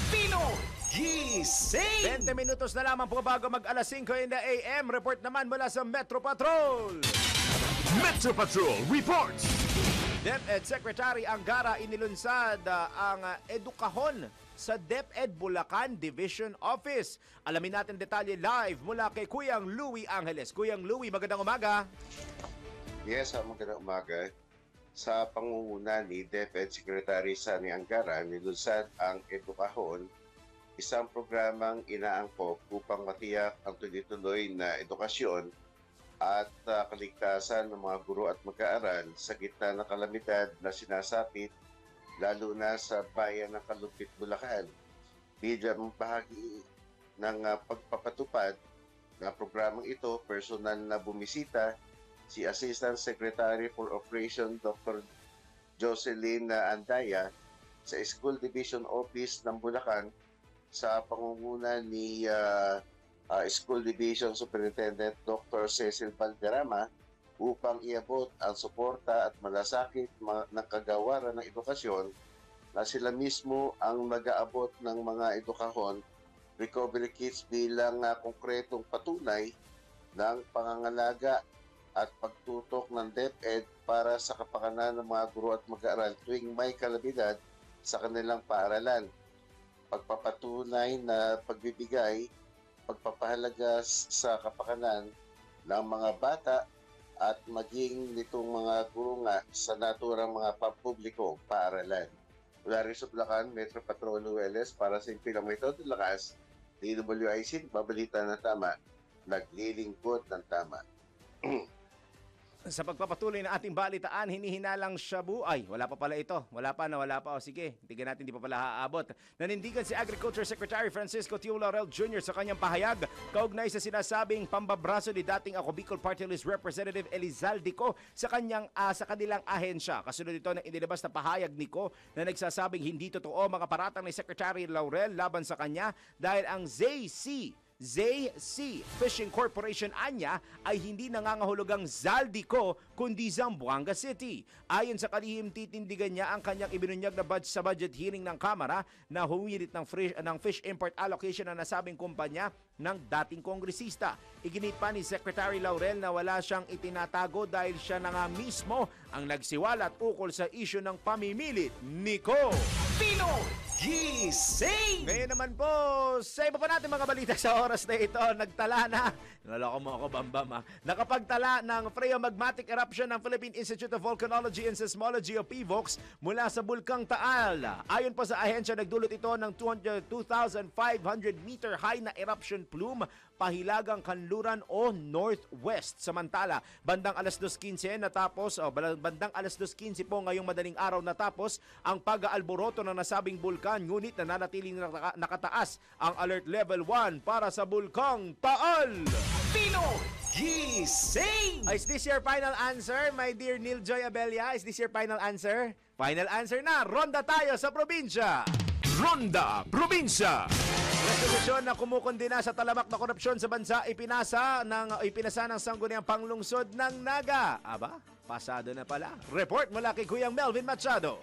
S4: Pino Gising!
S3: 20 minutos na lamang po bago mag-alas 5 in the AM. Report naman mula sa Metro Patrol.
S4: Metro Patrol reports.
S3: DepEd Secretary Angara inilunsad ang edukahon sa DepEd Bulacan Division Office. Alamin natin detalye live mula kay Kuyang Louie Angeles. Kuyang Louie, magandang umaga.
S11: Yes, magandang umaga. Sa pangunguna ni DepEd Secretary Sani Angara, nilunsad ang Edukahon, isang programang inaangkop upang matiyak ang tuloy-tuloy na edukasyon at kaligtasan ng mga guro at mag-aaral sa gitna ng kalamidad na sinasapit lalo na sa bayan ng Kalumpit, Bulacan. Bilang bahagi ng pagpapatupad ng programang ito, personal na bumisita si Assistant Secretary for Operation Dr. Jocelyn Andaya sa School Division Office ng Bulacan sa pangunguna ni School Division Superintendent Dr. Cecil Valderrama upang iabot ang suporta at malasakit ng kagawaran ng edukasyon na sila mismo ang mag-aabot ng mga edukahon recovery kits bilang konkretong patunay ng pangangalaga at pagtutok ng DepEd para sa kapakanan ng mga guro at mag-aaral tuwing may kalamidad sa kanilang paaralan. Pagpapatunay na pagbibigay, pagpapahalaga sa kapakanan ng mga bata at maging nitong mga guro nga sa naturang mga pampubliko paaralan. Mula rin sa Bulacan, Metro Patrol Lueles para sa impilang may todo lakas, DWIC, babalita ng tama, naglilingkod ng tama.
S3: Sa pagpapatuloy ng ating balitaan, hinihinalang Shabu. Ay, wala pa pala ito. Wala pa. O sige, tignan natin, di pa pala haabot. Nanindigan si Agriculture Secretary Francisco Tio Laurel Jr. sa kanyang pahayag kaugnay sa sinasabing pambabraso ni dating ako Bicol Party List Representative Elizalde Co sa kanilang ahensya. Kasunod ito ng inilabas na pahayag ni Co na nagsasabing hindi totoo mga paratang ni Secretary Laurel laban sa kanya dahil ang ZC Fishing Corporation anya ay hindi nangangahulugang Zaldico kundi Zamboanga City. Ayon sa kalihim, titindigan niya ang kanyang ibinunyag na sa budget hearing ng Kamara na humirit ng fish import allocation na nasabing kumpanya ng dating kongresista. Iginit pa ni Secretary Laurel na wala siyang itinatago dahil siya na nga mismo ang nagsiwalat ukol sa isyu ng pamimilit ni Co.
S4: Gising!
S3: Ngayon naman po, sa iba pa natin mga balita sa oras na ito, nagtala na, naloko mo ako Bambam nakapagtala ng phreomagmatic eruption ng Philippine Institute of Volcanology and Seismology o PVOX mula sa Bulkang Taal. Ayon po sa ahensya, nagdulot ito ng 2,500 meter high na eruption plume pahilagang kanluran o northwest. Samantala, bandang alas 2:15 bandang alas 2:15 po ngayong madaling araw natapos ang pag-aalboroto ng nasabing bulkan, ngunit nananatiling nakataas ang alert level 1 para sa Bulkang Taal.
S4: Gising!
S3: Is this your final answer, my dear Neil Joy Abella? Is this your final answer? Final answer na, ronda tayo sa probinsya.
S4: Ronda Probinsya!
S3: Resolusyon na kumukundina sa talamak na korupsyon sa bansa ipinasa ng sangguniang panglungsod ng Naga. Aba, pasado na pala. Report mula kay Kuyang Melvin Machado.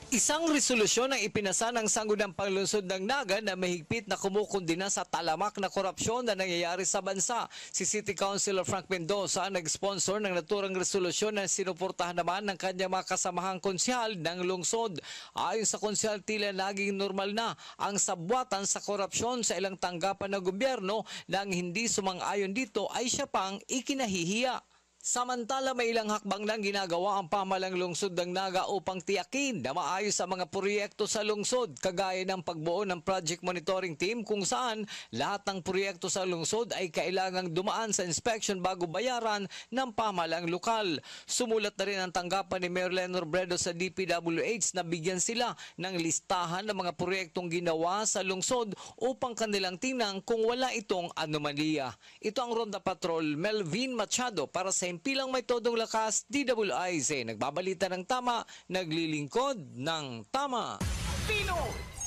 S12: Isang resolusyon ang ipinasa ng Sangguniang Panglungsod ng Naga na mahigpit na kumukundina sa talamak na korupsyon na nangyayari sa bansa. Si City Councilor Frank Mendoza nag-sponsor ng naturang resolusyon na sinuportahan naman ng kanyang mga kasamahang konsyal ng lungsod. Ayon sa konsyal, tila naging normal na ang sabwatan sa korupsyon sa ilang tanggapan ng gobyerno nang hindi sumang-ayon dito ay siya pang ikinahihiya. Samantala, may ilang hakbang nang ginagawa ang pamahalang lungsod ng Naga upang tiyakin na maayos ang mga proyekto sa lungsod, kagaya ng pagbuo ng project monitoring team kung saan lahat ng proyekto sa lungsod ay kailangang dumaan sa inspection bago bayaran ng pamahalang lokal. Sumulat na rin ang tanggapan ni Mayor Lenor Bredo sa DPWH na bigyan sila ng listahan ng mga proyektong ginawa sa lungsod upang kanilang tingnan kung wala itong anomalya. Ito ang Ronda Patrol, Melvin Machado para sa Pilang May Todong Lakas, DWIZ. Nagbabalita ng tama, naglilingkod ng tama.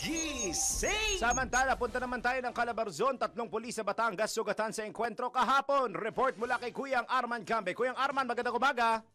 S4: Gising!
S3: Samantala, punta naman tayo ng Calabarzon. 3 pulis sa Batangas sugatan sa enkwentro kahapon. Report mula kay Kuyang Arman Cambe. Kuyang Arman, magandang umaga.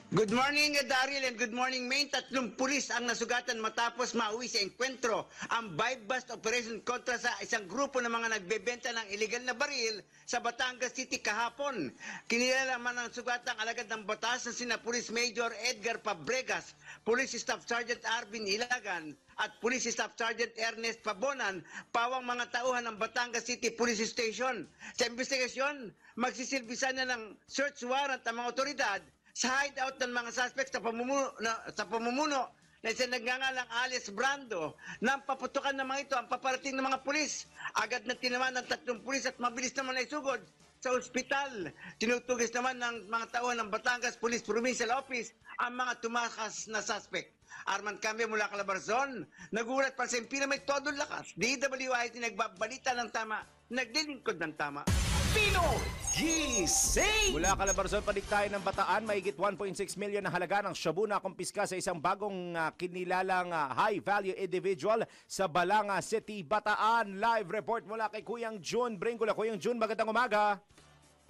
S13: Good morning, Daryl, and good morning, Maine. 3 pulis ang nasugatan matapos mauwi sa enkwentro ang buy-bust operation kontra sa isang grupo ng mga nagbebenta ng illegal na baril sa Batangas City kahapon. Kinilala man ang sugatang alagad ng batas na sina Police Major Edgar Pabregas, Police Staff Sergeant Arvin Hilagan, at Police Staff Sergeant Ernest Pabonan, pawang mga tauhan ng Batangas City Police Station. Sa investigasyon, magsisilbisan na ng search warrant ang mga otoridad sa hideout ng mga suspects sa pamumuno na isang nagngangalang alias Brando. Nang paputukan ng mga ito ang paparating ng mga pulis. Agad na tinamaan ng 3 pulis at mabilis naman na isugod sa ospital. Tinutugis naman ng mga tauhan ng Batangas Police Provincial Office ang mga tumakas na suspect. Arman Cambio mula Calabarzon, nagulat pa sa impila may todong lakas. DWIC nagbabalita ng tama, naglilingkod ng tama.
S4: Pinoy Gising!
S3: Mula Calabarzon, padigtayan ng Bataan, mahigit 1.6 million na halaga ng shabu na kumpiska sa isang bagong kinilalang high-value individual sa Balanga City, Bataan. Live report mula kay Kuyang June Bringula. Kuyang June, magandang umaga.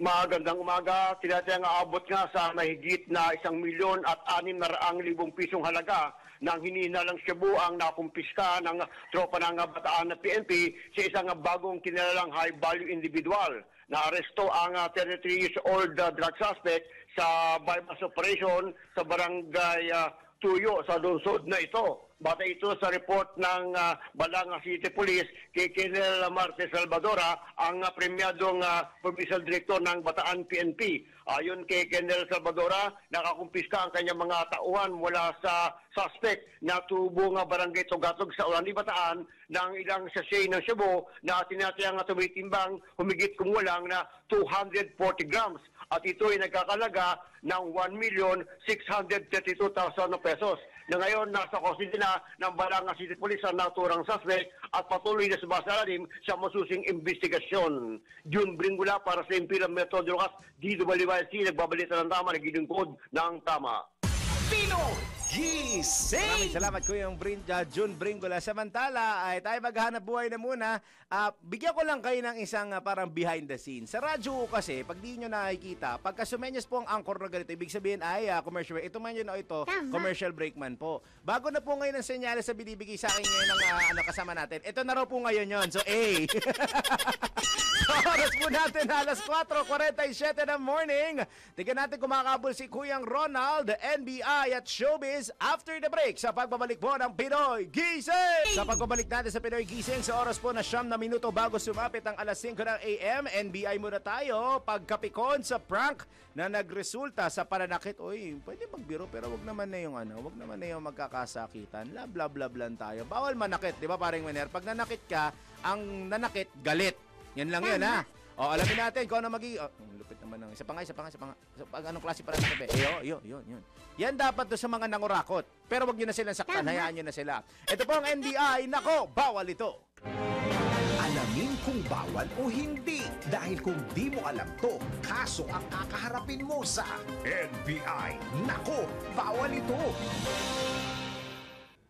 S14: Magandang umaga. Tinatayang aabot nga sa mahigit na 1,600,000 pisong halaga ng hinihinalang shabu ang nakumpiska ng tropa ng Bataan na PNP sa isang bagong kinilalang high-value individual. Naaresto ang 33 years old drug suspect sa bypass operation sa barangay Tuyo sa lungsod na ito. Bata ito sa report ng Balanga City Police kay Colonel Marte Salvadora, ang premiadong provincial director ng Bataan PNP. Ayon kay Colonel Salvadora, nakakumpiska ang kanyang mga tauhan mula sa suspect na tubong barangay Tugatog sa Orani, Bataan ng ilang sachet ng shabu na tinatayang tumitimbang humigit kumulang na 240 grams. At ito ay nagkakalaga ng 1,632,000 pesos. Na ngayon, nasa custody na ng Balanga City Police ang naturang suspect at patuloy na sumasalalim sa masusing investigasyon. June Bringula para sa Imperial Metro de Lucas, DWIC, nagbabalita ng tama, naglilingkod ng tama.
S4: Pinoy Gising!
S3: Maraming salamat Kuyang June Bringula. Samantala, ay tayo maghanap buhay na muna. Bigyan ko lang kayo ng isang parang behind the scenes. Sa radyo kasi, pag di nyo nakikita, pagka sumenyas po ang anchor na ganito, ibig sabihin ay commercial break. Ito man yun o ito, commercial break man po. Bago na po ngayon ang senyales sa binibigay sa akin ngayon ng kasama natin. Ito na raw po ngayon yun. So, A. Oras po natin, alas 4:47 ng morning. Tingnan natin kumakabol si Kuyang Ronald, NBI at Showbiz after the break sa pagbabalik po ng Pinoy Gising! Sa pagbabalik natin sa Pinoy Gising, sa oras po na 9 na minuto bago sumapit ang alas 5 ng AM, NBI muna tayo. Pagkapikon sa prank na nagresulta sa pananakit. Uy, pwede magbiro pero wag naman na yung wag naman na yung magkakasakitan. Bla bla bla tayo. Bawal manakit, di ba paring Mener? Pag nanakit ka, ang nanakit galit. Yan lang yun, ha? O, alamin natin kung ano lupit naman ng isa pa nga. Pag anong klase para nakip yun. Yan dapat doon sa mga nangurakot. Pero wag nyo na silang saktan, hayaan nyo na sila. Ito po ang NBI, nako, bawal ito.
S4: Alamin kung bawal o hindi. Dahil kung di mo alam to, kaso ang kakaharapin mo sa NBI. Nako, bawal ito.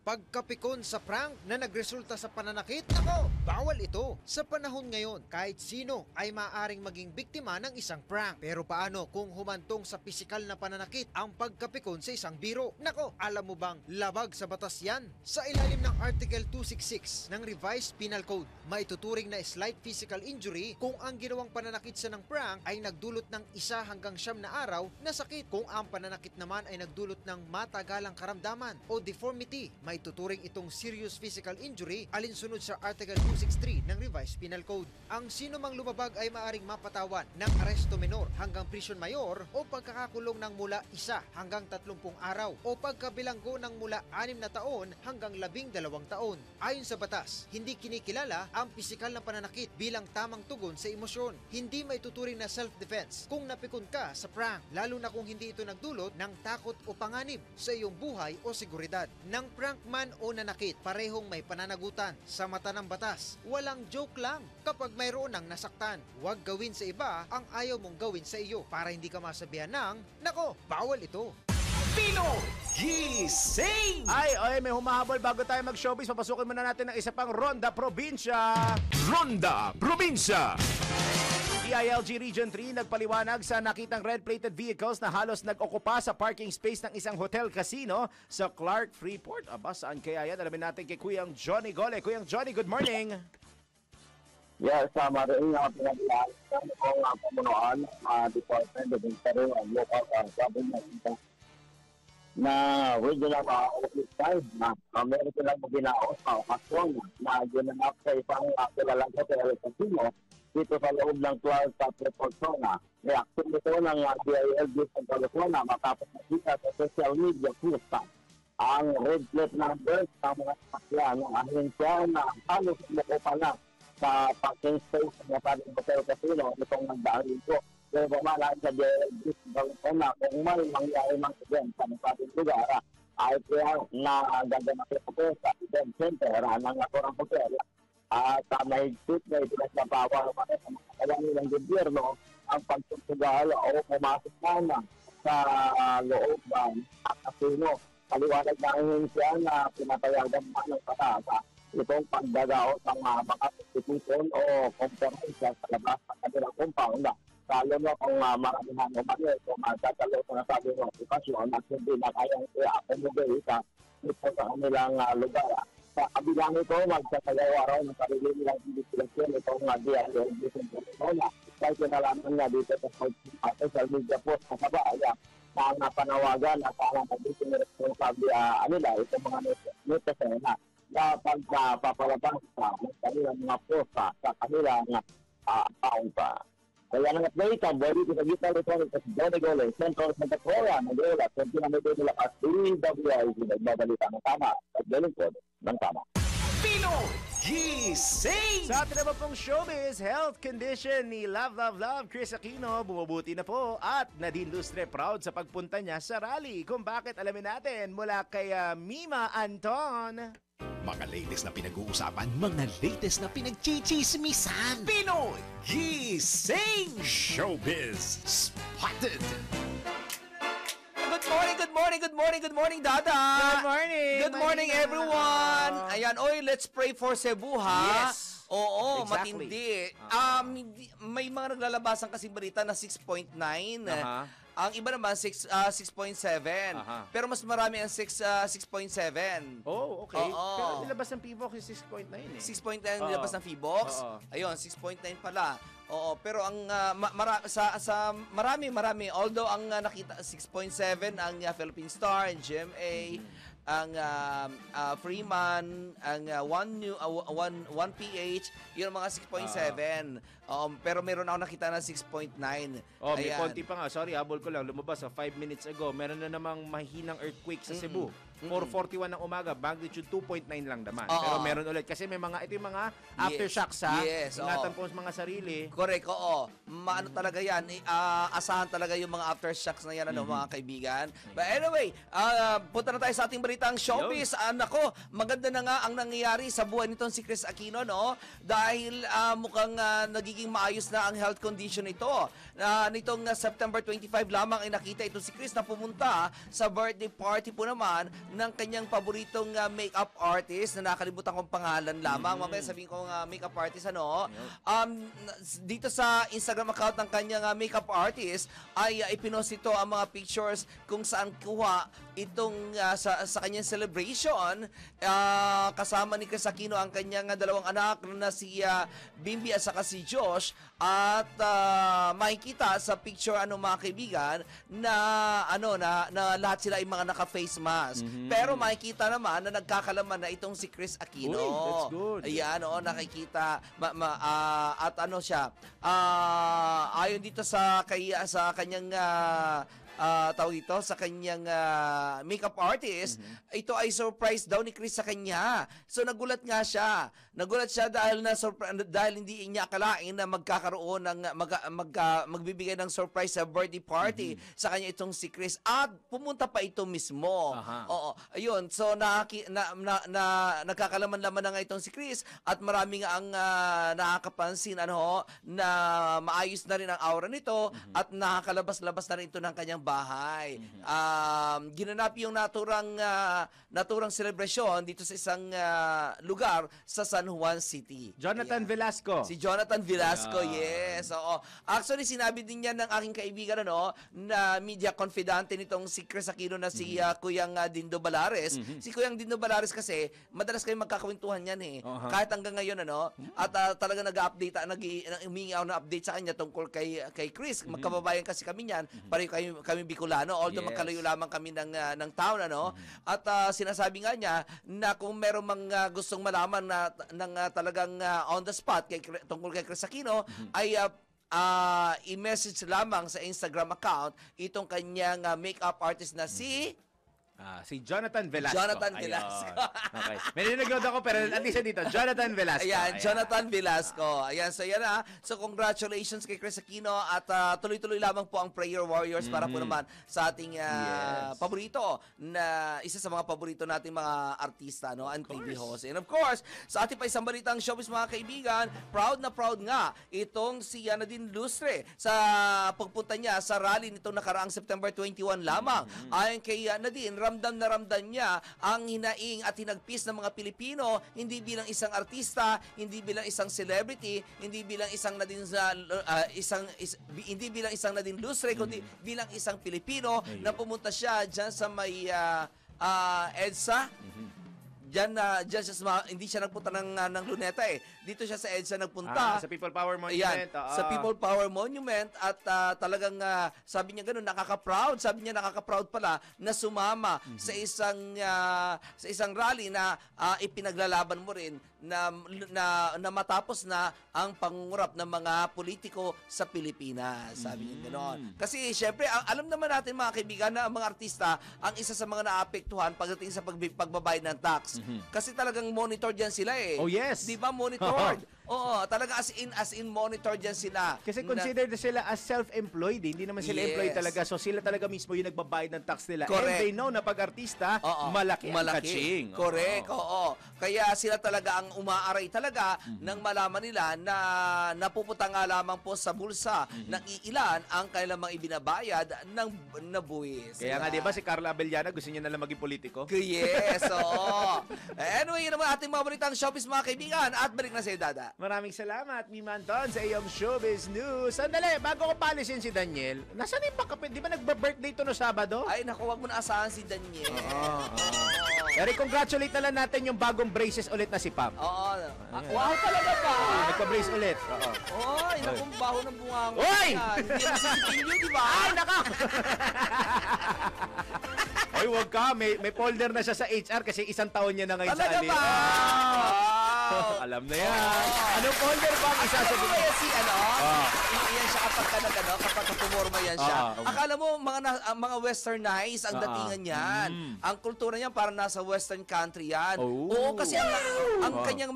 S15: Pagkapikon sa prank na nagresulta sa pananakit, nako, bawal ito. Sa panahon ngayon, kahit sino ay maaaring maging biktima ng isang prank. Pero paano kung humantong sa pisikal na pananakit ang pagkapikon sa isang biro? Nako, alam mo bang labag sa batas yan? Sa ilalim ng Article 266 ng Revised Penal Code, maituturing na slight physical injury kung ang ginawang pananakit sa ng prank ay nagdulot ng 1 hanggang 9 na araw na sakit. Kung ang pananakit naman ay nagdulot ng matagalang karamdaman o deformity, maituturing itong serious physical injury alinsunod sa Article 263 ng Revised Penal Code. Ang sino mang lumabag ay maaring mapatawan ng aresto menor hanggang prison mayor o pagkakakulong ng mula 1 hanggang 30 araw o pagkabilanggo ng mula 6 na taon hanggang 12 taon. Ayon sa batas, hindi kinikilala ang pisikal na pananakit bilang tamang tugon sa emosyon. Hindi maituturing na self-defense kung napikon ka sa prank, lalo na kung hindi ito nagdulot ng takot o panganib sa iyong buhay o seguridad. Ng prank man o nanakit, parehong may pananagutan sa mata ng batas. Walang joke lang kapag mayroon ng nasaktan. Huwag gawin sa iba ang ayaw mong gawin sa iyo para hindi ka masabihan ng, nako, bawal ito.
S4: Pinoy Gising!
S3: Ay, may humahabol bago tayo mag-showbiz. Papasukin muna natin ng isa pang Ronda Probinsya.
S4: Ronda Probinsya!
S3: DILG Region 3 nagpaliwanag sa nakitang red-plated vehicles na halos nag-okupa sa parking space ng isang hotel casino sa Clark Freeport. Aba, saan kaya yan? Alamin natin kay Kuyang Johnny Gole. Kuyang Johnny, good morning!
S16: Yes, maraming pinaglaan ng pamunuan, Department of Interior and Local Government na regional office side na meron silang maginaos sa okasyon na ginanap sa isang kilalang hotel casino dito sa loob ng 12 Freeport zone. reaksyon nito ng DILG sa California matapos nakita sa social media post ang red plate numbers ng mga sasakyan ng ahensya na halos umukupa na sa parking space ng Natabing Hotel Casino nitong nagdaang linggo. Pero bumalaan sa DILG sa California kung may mangyari ng event sa Natabing lugar ay kaya na gaganapin po sa event center ng naturang hotel at mahigpit na ipinagbabawal naman sa mga kailangan ng gobyerno ang pagsusugal o pumasok na sa loob ng kasino. Paliwanag na ahensya na pinapayagan na ng patata itong pagdagao sa mga institution o konferensya sa labas ng kanilang compound. Lalo na kung maramihan naman kung magkakalo sa nasabi ng okupasyon at hindi na kayang i-accommodate ito sa kanilang lugar. Sa kabilang ito, magsasagawa raw ng sarili nilang investigasyon itong DILG sa California. Dahil kinalaman nga dito sa social media post na sabaya na napanawagan na sana magiging responsable nila itong mga netizen na pagpapalabas sa kanilang mga post sa kanilang account. Kaya nang update ang body ko sa gitna nito ng Presidente Gole, Central Santa Clara, Manila, at pinamito nila at DWIZ nagbabalita ng tama at galingkod ng tama.
S4: Pinoy Gising!
S3: Sa atin naman pong showbiz, health condition ni Love Chris Aquino bumubuti na po at Nadine Lustre proud sa pagpunta niya sa rally. Kung bakit alamin natin mula kay Mima Anton.
S2: Mga latest na pinag-uusapan, mga latest na pinagchichismisan. Pinoy Gising! Showbiz Spotted!
S17: Good morning, Dada!
S3: Good morning!
S17: Good morning, everyone! Ayan, let's pray for Cebu, ha?
S3: Yes!
S17: Oo,
S3: Exactly.
S17: matindi. May mga naglalabasan kasi balita na 6.9. Ang iba naman 6.7. Pero mas marami ang 6.7.
S3: Oh, okay.
S17: Oo.
S3: Pero nilabas ng PBOX yung 6.9 eh.
S17: 6.9 nilabas ng PBOX. Ayun, 6.9 pala. Oo, pero ang marami. Although ang nakita 6.7 ang Philippine Star, ang GMA, ang Freeman, ang 1PH, yun ang mga 6.7. Pero meron ako nakita na 6.9.
S3: Oh, may konti pa nga. Sorry, habol ko lang. Lumabas 5 minutes ago. Meron na namang mahinang earthquake sa Cebu. 4:41 ng umaga, magnitude 2.9 lang naman. Pero meron ulit kasi may mga ito yung mga aftershocks ha.
S17: Yes,
S3: ingatan po sa mga sarili.
S17: Correct, oo. Maano talaga 'yan. Asahan talaga yung mga aftershocks na 'yan mga kaibigan. But anyway, punta na tayo sa ating balitang showbiz. Nako, maganda na nga ang nangyayari sa buhay nitong si Chris Aquino, no? Dahil mukhang nagiging maayos na ang health condition nito. Nitong September 25 lamang ay nakita ito si Chris na pumunta sa birthday party po naman ng kanyang paboritong makeup artist na nakalimutan kong pangalan lamang. Mamaya sabihin ko makeup artist dito sa Instagram account ng kanyang makeup artist ay ipinost ito ang mga pictures kung saan kuha itong sa kanyang celebration kasama ni Chris Aquino ang kanyang dalawang anak na si Bimbi at saka si Josh at makikita sa picture mga kaibigan na na lahat sila ay mga naka-face mask. Pero makikita naman na nagkakalaman na itong si Chris Aquino.
S3: Uy, that's good.
S17: Ayan, nakikita at siya. Ayon dito sa kanyang tawag ito sa kanyang makeup artist, ito ay surprise daw ni Chris sa kanya. So nagulat nga siya. Nagulat siya dahil hindi niya akalain na magkakaroon ng magbibigay ng surprise sa birthday party sa kanya itong si Chris at pumunta pa ito mismo. Oo, ayun. So nagkakalaman-laman na nga itong si Chris at marami nga ang nakakapansin na maayos na rin ang aura nito at nakakalabas-labas na rin ito ng kanyang bahay. Ginanap yung naturang selebrasyon dito sa isang lugar sa San Juan City.
S3: Jonathan Velasco.
S17: Si Jonathan Velasco, yes. Oo. Actually, sinabi din yan ng aking kaibigan na media confidante nitong si Chris Aquino na si Kuyang Dindo Balares. Si Kuyang Dindo Balares kasi, madalas kayo magkakwentuhan yan eh. Kahit hanggang ngayon, at talaga nag-update, humingi ako ng update sa kanya tungkol kay Chris. Magkababayan kasi kami niyan. Pareho kami Bicolano, although magkalayo lamang kami ng town, At sinasabi nga niya na kung meron mang gustong malaman ng talagang on the spot tungkol kay Chris Aquino, ay i-message lamang sa Instagram account itong kanyang makeup artist na si
S3: Si Jonathan Velasco.
S17: Jonathan
S3: Ayun.
S17: Velasco.
S3: Okay. May nilagload ako pero at least dito, Jonathan Velasco.
S17: Ayan, Jonathan Velasco. Ayan, so yan na. So congratulations kay Chris Aquino at tuloy-tuloy lamang po ang Prayer Warriors para po naman sa ating paborito na isa sa mga paborito nating mga artista, no, and TV host. And of course, sa ating pa isang balitang showbiz mga kaibigan, proud na proud nga itong si Nadine Lustre sa pagpunta niya sa rally nitong nakaraang September 21 lamang. Ayon kay Nadine, ramdam na ramdam niya ang hinaing at hinagpis ng mga Pilipino, hindi bilang isang artista, hindi bilang isang celebrity, hindi bilang isang Nadine hindi bilang isang Nadine Lustre, kundi bilang isang Pilipino na pumunta siya diyan sa may EDSA. Diyan hindi siya nagpunta ng Luneta eh. Dito siya sa EDSA nagpunta.
S3: Sa People Power Monument.
S17: Ayan, sa People Power Monument at talagang sabi niya ganoon, nakaka-proud. Sabi niya nakaka-proud pala na sumama sa isang rally na ipinaglalaban mo rin na matapos na ang pangungurap ng mga politiko sa Pilipinas. Sabi niya ganoon. Kasi syempre, alam naman natin mga kaibigan na ang mga artista ang isa sa mga naapektuhan pagdating sa pagbabayad ng tax. Kasi talagang monitored yan sila eh.
S3: Oh yes.
S17: Di ba monitored? Oo, talaga as in monitored yan sila.
S3: Kasi considered sila as self-employed, hindi naman sila employed talaga. So sila talaga mismo yung nagbabayad ng tax nila.
S17: Correct.
S3: And they know na pag-artista, malaki ang kaching.
S17: Correct, oo. Kaya sila talaga ang umaaray talaga nang malaman nila na napupunta nga lamang po sa bulsa ng iilan ang kailang mga ibinabayad ng buwis.
S3: Kaya nga, di ba si Carla Abellana gusto niya nalang maging politiko?
S17: Yes, oo. Anyway, yun naman ating mga balitang showbiz mga kaibigan at balik na sa Dada.
S3: Maraming salamat, Mimanton, sa iyong showbiz news. Sandali, bago ko palisin si Daniel, nasaan yung pagkapit? Di ba nagba-birthday to no Sabado?
S17: Ay, naku, wag mo na asahan si Daniel.
S3: Pero congratulate na lang natin yung bagong braces ulit na si Pam.
S17: Oo. Wow, talaga ba?
S3: Nagpa-brace ulit.
S17: Oy, naku, baho ng bunga.
S3: Oy!
S17: Hindi na sisipin nyo, di ba?
S3: Ay, naka! Oy, wag ka. May folder na siya sa HR kasi isang taon niya na ngayon sa
S17: Talaga ba?
S3: Alam na yan. Anong folder ba ang isasabihin?
S17: Akala mo si yan siya kapag pumorma yan siya. Akala mo mga westernized ang datingan yan. Ang kultura niyan parang nasa western country yan. Oo, kasi ang kanyang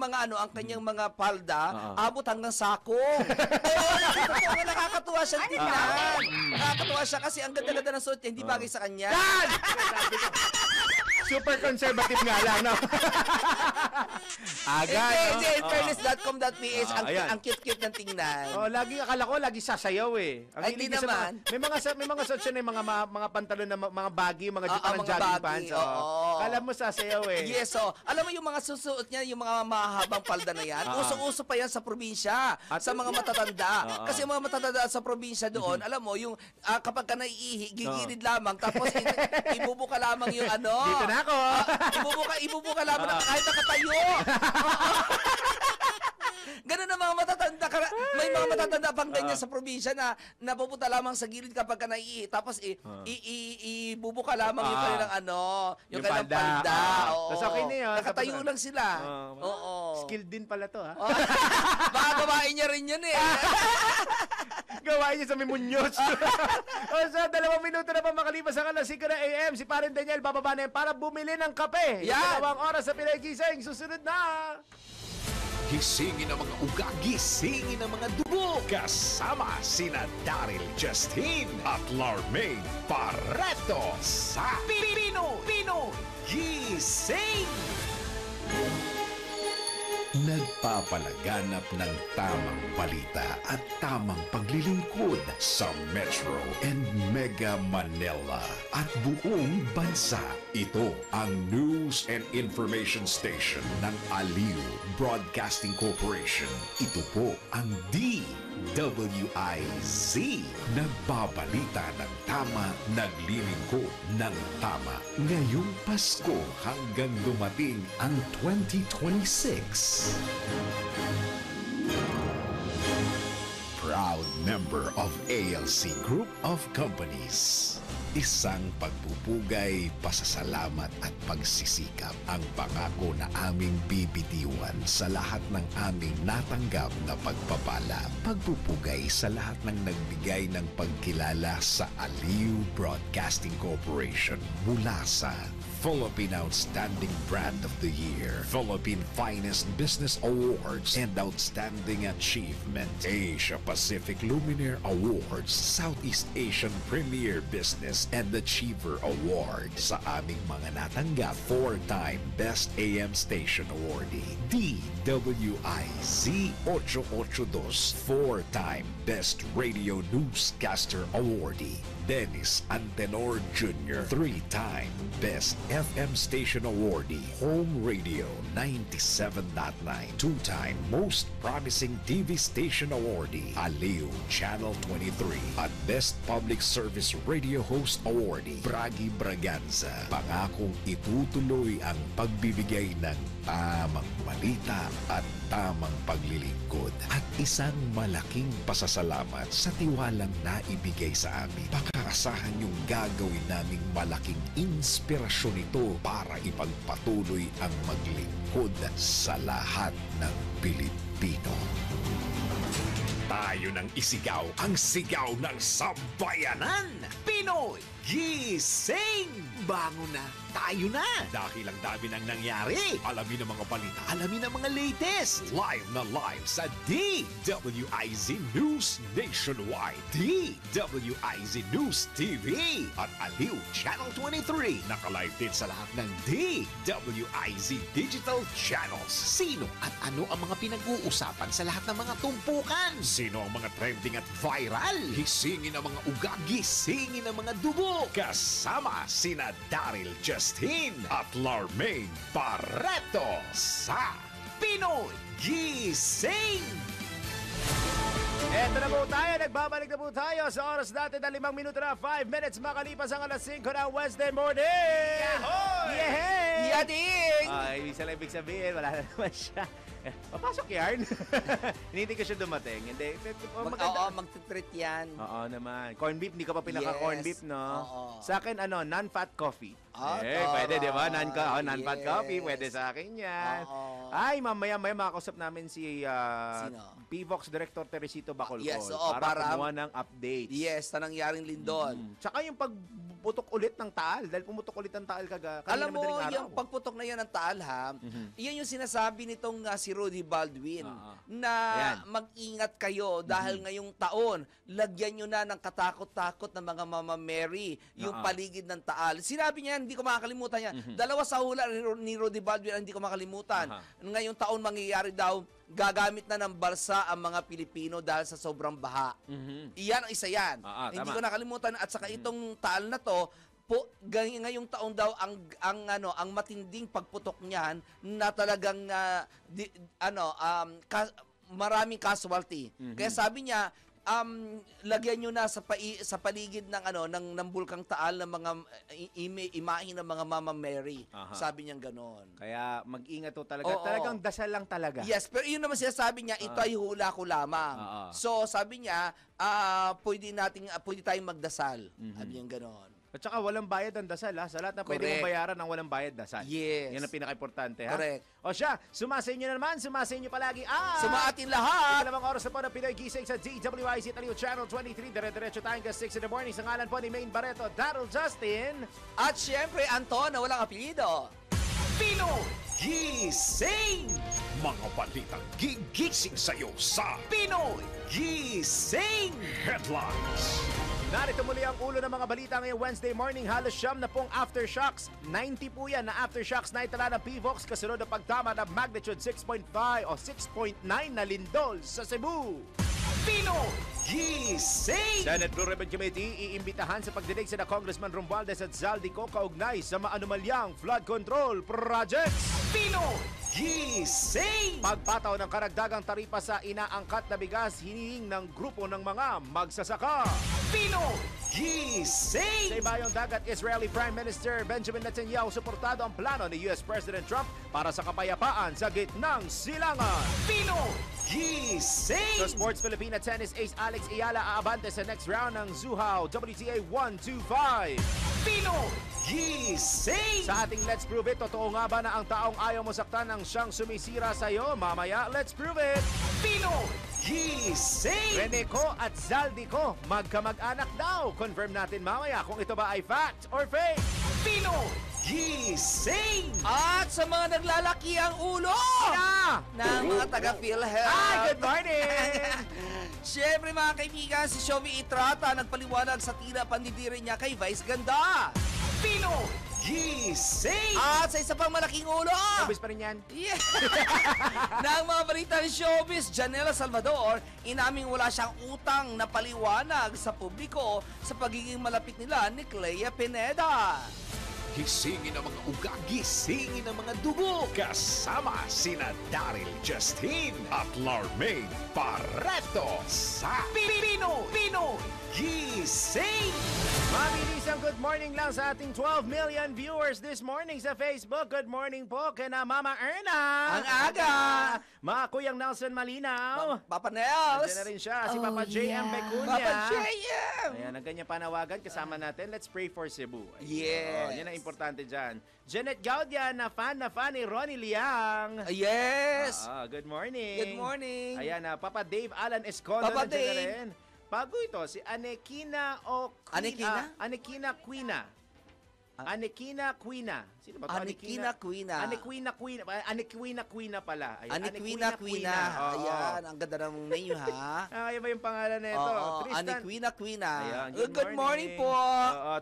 S17: mga palda abot hanggang sako. Oo, nakakatuwa siya tingnan. Nakakatuwa siya kasi ang ganda-ganda ng suot niya, hindi bagay sa kanya.
S3: Super conservative nga lang, no?
S17: Hindi, fairness.com.ph ang cute-cute ng tingnan.
S3: Lagi akala ko lagi sasayaw eh.
S17: Ay, hindi naman.
S3: May mga suot siya na mga pantalon na mga baggy, mga jogging pants. Kala mo sasayaw eh.
S17: Yes, alam mo yung mga susuot niya, yung mga mahabang palda na yan, usong-uso pa yan sa probinsya, sa mga matatanda. Kasi yung mga matatanda sa probinsya doon, alam mo, yung kapag ka naiihi, gigilid lamang, tapos ibubuka lamang yung
S3: Dito na ako.
S17: Ibubuka lamang kahit nakatayo. Ganun ang mga matatanda. May mga matatanda pang ganyan sa probinsya na napupunta lamang sa gilid kapag ka naiihi. Tapos ibubuka lamang yung kanilang palda.
S3: Tapos okay na yun.
S17: Nakatayo lang sila.
S3: Skilled din pala to, ha?
S17: Baka gawain niya rin yun eh.
S3: Gawain niya sa Mimunyos. So, 2 minuto na pa makalipas ang alas 5 na AM. Si Parin Daniel bababa na yan para bumili ng kape.
S17: Yan.
S3: 2 oras sa Pinay Gising. Susunod na.
S4: Gisingin ang mga uga, gisingin ang mga dugo. Kasama sina Daryl Justin at Larmaine Pareto sa Pino Gising. Nagpapalaganap ng tamang balita at tamang paglilingkod sa Metro and Mega Manila at buong bansa. Ito ang News and Information Station ng Aliw Broadcasting Corporation. Ito po ang DWIZ. Nagbabalita ng tama, naglilingkod ng tama. Ngayong Pasko hanggang dumating ang 2026. Proud member of ALC Group of Companies. Isang pagpupugay, pasasalamat at pagsisikap ang pangako na aming bibitiwan sa lahat ng aming natanggap na pagpapala. Pagpupugay sa lahat ng nagbigay ng pagkilala sa Aliw Broadcasting Corporation mula sa Philippine Outstanding Brand of the Year, Philippine Finest Business Awards, and Outstanding Achievement, Asia Pacific Luminaire Awards, Southeast Asian Premier Business and Achiever Award. Sa aming mga natanggap, 4-time Best AM Station Awardee, DWIZ 882, 4-time Best Radio Newscaster Awardee, Dennis Antenor Jr., 3-time Best FM Station Awardee, Home Radio 97.9, 2-time Most Promising TV Station Awardee, Aliw Channel 23, at Best Public Service Radio Host Awardee, Bragi Braganza. Pangakong itutuloy ang pagbibigay ng tamang balita at tamang paglilingkod at isang malaking pasasalamat sa tiwalang naibigay sa amin. Pakaasahan yung gagawin naming malaking inspirasyon ito para ipagpatuloy ang maglingkod sa lahat ng Pilipino. Tayo nang isigaw ang sigaw ng sambayanan. Pinoy Gising! Bangon na! Tayo na! Dahil ang dami nang nangyari. Alamin ang mga balita. Alamin ang mga latest. Live na live sa DWIZ News Nationwide. DWIZ News TV. At Aliw Channel 23. Nakalive din sa lahat ng DWIZ Digital Channels.
S2: Sino at ano ang mga pinag-uusapan sa lahat ng mga tumpukan?
S4: Sino ang mga trending at viral? Gisingin ang mga ugat. Gisingin ang mga dugo. Kasama sina Daryl Justin at Larmaine Barreto sa Pinoy Gising!
S3: Eto na po tayo, nagbabalik na po tayo sa oras natin na 5 minuto na 5 minutes makalipas ang alas 5 na Wednesday morning!
S17: Yahoy!
S3: Yehey!
S17: Yading!
S3: Ibig sabihin, wala na naman siya. Papasok yarn. Hindi ko siya dumating. Hindi.
S17: Oo, magtitreat yan.
S3: Oo naman. Corn beef, hindi ka pa pinaka-corn beef, no?
S17: Oo.
S3: Sa akin, non-fat coffee.
S17: Tara.
S3: Pwede, di ba? Non-fat coffee, pwede sa akin yan. Ay, mamaya makakusap namin si PVOX Director Teresito Bacolcol.
S17: Yes,
S3: para kumuha ng updates.
S17: Yes, na nangyaring Lindon.
S3: Tsaka yung pagputok ulit ng Taal, dahil pumutok ulit ng Taal
S17: alam mo, yung pagputok na yan ng Taal, yan yung sinasabi nitong si Rudy Baldwin, na mag-ingat kayo dahil ngayong taon, lagyan nyo na ng katakot-takot ng mga Mama Mary, yung paligid ng Taal. Sinabi niya, hindi ko makakalimutan yan. Dalawa sa hula ni Rudy Baldwin, hindi ko makalimutan. Ngayong taon mangyayari daw, gagamit na ng balsa ang mga Pilipino dahil sa sobrang baha. Iyan ang isa yan. Hindi ko nakalimutan. At saka itong Taal na to, ngayong taon daw ang matinding pagputok niyan na talagang maraming casualty. Kaya sabi niya, lagyan nyo na sa paligid ng bulkang Taal ng mga imahe ng mga Mama Mary. Sabi niya gano'n.
S3: Kaya mag-ingat to talaga. Talagang dasal lang talaga.
S17: Yes, pero yun naman sinasabi niya, ito ay hula ko lamang. So sabi niya, pwede tayong magdasal. Sabi niya gano'n.
S3: At saka walang bayad ang dasal, ha? Sa lahat na pwede mong bayaran ang walang bayad dasal.
S17: Yes.
S3: Yan ang pinaka-importante, ha?
S17: Correct.
S3: O siya, sumasayin nyo na naman, sumasayin nyo palagi.
S17: Sumaatin lahat!
S3: Ikalimang oras na po ng Pinoy Gising sa DWIZ Aliw Channel 23. Dire-diretso tayong ka 6 in the morning. Sa ngalan po ni Maine Barreto, Daryl Justin.
S17: At syempre, Anton, na walang apelyido.
S4: Pinoy Gising! Mga balitang gigising sa'yo sa Pinoy Gising Headlines.
S3: Narito muli ang ulo ng mga balita ngayong Wednesday morning. Halos siyam na pong aftershocks. 90 po yan na aftershocks na itala ng PVOX kasunod ng pagtama ng magnitude 6.5 o 6.9 na lindol sa Cebu.
S4: Pinoy Gising!
S3: Senate Blue Ribbon Committee iimbitahan sa pagdinig sina Congressman Romualdez at Zaldico kaugnay sa maanumalyang flood control projects.
S4: Pinoy Gising!
S3: Pagpataw ng karagdagang taripa sa inaangkat na bigas hinihing ng grupo ng mga magsasaka.
S4: Pinoy Gising!
S3: Sa ibayong dagat, Israeli Prime Minister Benjamin Netanyahu suportado ang plano ni US President Trump para sa kapayapaan sa gitnang silangan.
S4: Pinoy Gising!
S3: Sa Sports Filipina Tennis Ace Alex Ayala aabante sa next round ng Zhuhao WTA 125.
S4: Pinoy Gising!
S3: Sa ating Let's Prove It, totoo nga ba na ang taong ayaw mo saktan ang siyang sumisira sa'yo? Mamaya, Let's Prove It!
S4: Pinoy Gising!
S3: Rene Ko at Zaldi Ko, magkamag-anak daw. Confirm natin mamaya kung ito ba ay fact or fake.
S4: Pinoy Gising!
S17: At sa mga naglalaki ang ulo ng mga taga-PhilHealth.
S3: Hi, good morning!
S17: Siyempre mga kaibigan, si Shovi Itrata nagpaliwanag sa tila pandidirin niya kay Vice Ganda.
S4: Pinoy Gising!
S17: At sa isa pang malaking ulo,
S3: Showbiz pa rin yan.
S17: yeah. ng mga balita ng showbiz, Janela Salvador, inaming wala siyang utang na paliwanag sa publiko sa pagiging malapit nila ni Clea Pineda.
S4: Gisingin ang mga uga, gisingin ang mga dugo. Kasama sina Daryl Justin at Larmaine Barreto sa Pinoy Gising!
S3: Mabilisang good morning lang sa ating 12 million viewers this morning sa Facebook. Good morning po kina Mama Erna.
S17: Ang aga!
S3: Mga Kuyang Nelson Malinaw.
S17: Papa Nels.
S3: Nandiyan na rin siya, si Papa JM Becunia.
S17: Papa JM!
S3: Ayan, ang ganyan panawagan kasama natin. Let's pray for Cebu.
S17: Yes.
S3: Yan ang importante dyan. Janet Gaudia, na fan ni Ronnie Liang.
S17: Yes.
S3: Good morning.
S17: Good morning.
S3: Ayan, Papa Dave Alan Escondo.
S17: Papa
S3: nandiyan na
S17: Dave.
S3: rin. Bago ito, si Anekina o
S17: Anekina?
S3: Anekina Quina. Anekina Quina. Sino ba ito?
S17: Anekina Quina.
S3: Anekina Quina pala. Ayan,
S17: Anekina Quina.
S3: Oo.
S17: Ayan, ang ganda ng name ha.
S3: Iba ba yung pangalan na ito?
S17: Oo, Anekina Quina.
S3: Ayan,
S17: Good morning po.